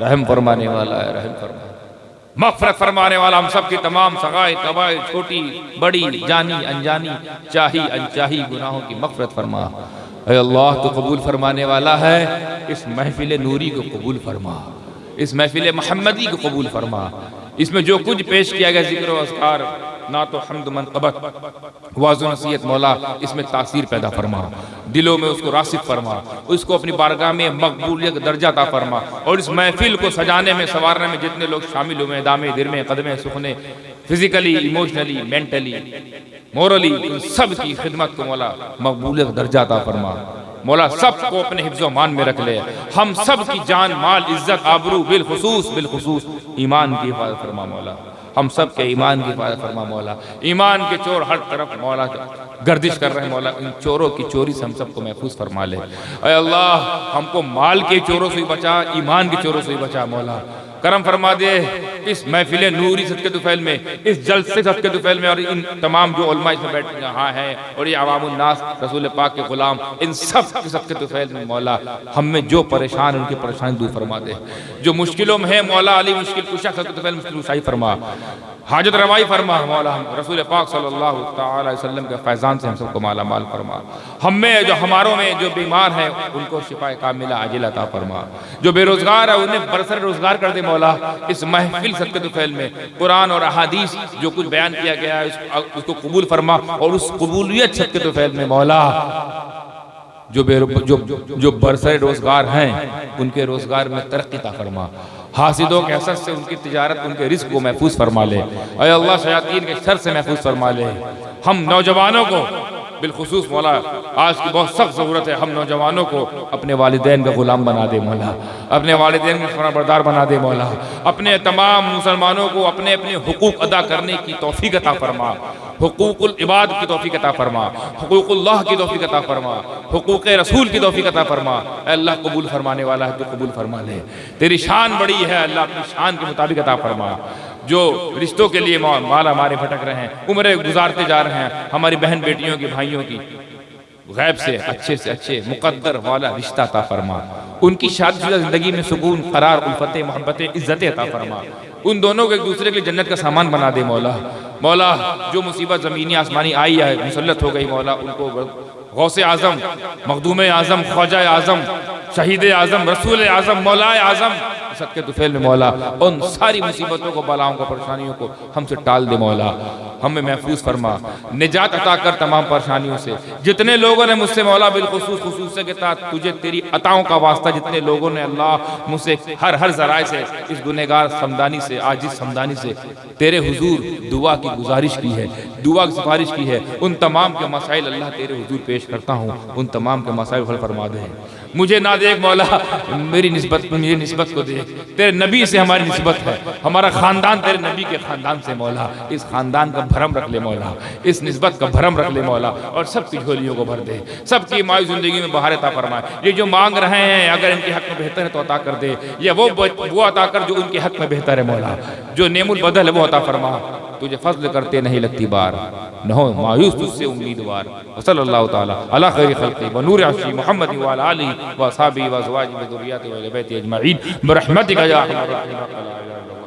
Speaker 1: रहम फरमाने वाला है, रहम फरमा, मग़फ़िरत फरमाने वाला हम सब की तमाम सगाई कबाई, छोटी बड़ी, जानी अनजानी, चाही अनचाही गुनाहों की मग़फ़िरत फरमा। ऐ अल्लाह तो कबूल फरमाने वाला है, इस महफिल नूरी को कबूल फरमा, इस महफिल मोहम्मदी को कबूल फरमा। इसमें जो कुछ पेश किया गया जिक्र व अस्कार, ना तो हम्द मनक़बत, वाज़ नसीहत, मौला इसमें तासीर पैदा फरमा, दिलों में उसको रासिख फरमा, उसको अपनी बारगाह में मकबूलियत दर्जा अता फरमा। और इस महफिल को सजाने में संवारने में जितने लोग शामिल हुए, दामे दिरमे कदमे सुखने फिजिकली, इमोशनली, मेंटली, मोरली, उन सब की खिदमत को मौला मकबूलियत दर्जा अता फरमा। मौला सबको अपने हिफ्ज़ व मान में रख ले। हम सब की जान, माल, इज्जत, आबरू बिलखुसूस ईमान की हिफाजत फरमा मौला। हम सब के ईमान की हिफाजत फरमा मौला। ईमान के चोर हर तरफ मौला गर्दिश कर रहे हैं मौला, इन चोरों की चोरी से हम सबको महफूज फरमा ले। ऐ अल्लाह, हमको माल के चोरों से ही बचा, ईमान के चोरों से ही बचा मौला। करम फरमा दे इस महफिल नूरी सदके तुफैल में, इस जलसे सदके तुफैल में, और इन तमाम जो उलमा इसमें बैठे यहाँ हैं और ये अवामुन नास रसूल पाक के गुलाम, इन सब के सदके तुफैल में मौला हम में जो परेशान उनकी परेशानी दूर फरमा दे। जो मुश्किलों में है मौला अली मुश्किल कुशा सदके तुफैल मुश्किल कुशाई फरमा, हाजत रवाई फरमा मौला। हम रसूल पाक सल्लल्लाहु तआला अलैहि वसल्लम के फैज़ान से हम सबको माला माल फरमा। हम में जो हमारों में जो बीमार हैं उनको शिफा कामिला आजिल अता फरमा। जो बेरोजगार है उन्हें बरसर रोजगार कर दे मौला। इस महफिल सदके तुफैल में कुरान और अहादीस जो कुछ बयान किया गया है उसको कबूल फरमा, और उस कबूलियत सदके तुफैल में मौला जो बरसर रोजगार हैं उनके रोजगार में तरक्की अता फरमा। हासिदों के हसद से उनकी तिजारत, उनके रिस्क को महफूज फरमा ले। ऐ अल्लाह, शयातीन के शर से महफूज फरमा ले। हम नौजवानों को बिलखुसूस मौला, आज की बहुत सख्त ज़रूरत है, हम नौजवानों को अपने वालिदैन का ग़ुलाम बना दे मौला, अपने वालिदैन का फरमाबरदार बना दे मौला। अपने तमाम मुसलमानों को अपने अपने हुकूक अदा करने की तौफीक अता फरमा। हुकूकुल इबाद की तौफीक अता फरमा, हुकूकुल्लाह की तौफीक अता फरमा, हुकूक रसूल की तौफीक अता फरमा। अल्लाह कबूल फरमाने वाला है तो कबूल फरमा ले। तेरी शान बड़ी है अल्लाह, अपनी शान के मुताबिक अता फरमा। जो रिश्तों के लिए माला मारे भटक रहे हैं, उम्रें गुजारते जा रहे हैं, हमारी बहन बेटियों की, भाइयों की गैब से अच्छे मुकद्दर वाला रिश्ता अता फरमा। उनकी शादीशुदा जिंदगी में सुकून, करार, उल्फत, मोहब्बत, इज्जत अता फरमा। उन दोनों को एक दूसरे के लिए जन्नत का सामान बना दे मौला। मौला, जो मुसीबत ज़मीनी आसमानी आई है, मुसल्लत हो गई मौला, उनको गौसे आज़म, मखदूम आज़म, ख्वाजा आज़म, शहीद आज़म, रसूल आज़म, मौलाए आज़म सदके तुफैल में मौला उन सारी मुसीबतों को, बलाओं को, परेशानियों को हमसे टाल दे मौला। हमें महफूज फरमा, निजात अता कर तमाम परेशानियों से। जितने लोगों ने मुझसे मौला बिलखुसूस खुसूसियत के साथ तुझे तेरी अताओं का वास्ता, जितने लोगों ने अल्लाह मुझसे हर ज़राए से, इस गुनहगार समदानी से, आजिज़ समदानी से तेरे हुजूर दुआ की गुजारिश की है, दुआ की सिफारिश की है, उन तमाम के मसाइल अल्लाह तेरे हुजूर पेश करता हूँ। उन तमाम के मसाइल हल फरमा दे। मुझे ना देख मौला, मेरी निस्बत को देख। तेरे नबी से हमारी निस्बत है, हमारा ख़ानदान तेरे नबी के ख़ानदान से मौला। इस ख़ानदान का भरम रख ले मौला, इस निस्बत का भरम रख ले मौला, और सबकी झोलियों को भर दे, सबकी मायूस ज़िंदगी में बहार अता फरमाए। ये जो मांग रहे हैं अगर इनके हक़ में बेहतर है तो अता कर दे, या वो अता कर जो उनके हक़ में बेहतर है मौला। जो नेमुल बदल है वो अता फरमा। तुझे फज़ल करते नहीं लगती बार, न हो मायूस तुझसे उम्मीदवार। सल्लल्लाहु तआला अला खैरि खल्क़ि व नूरि अर्शी मुहम्मद व अला आलिहि व असहाबिहि व अज़वाजिहि व ज़ुर्रिय्यतिहि व अहलिhi अजमईन बिरहमतिका या अरहमर राहिमीन।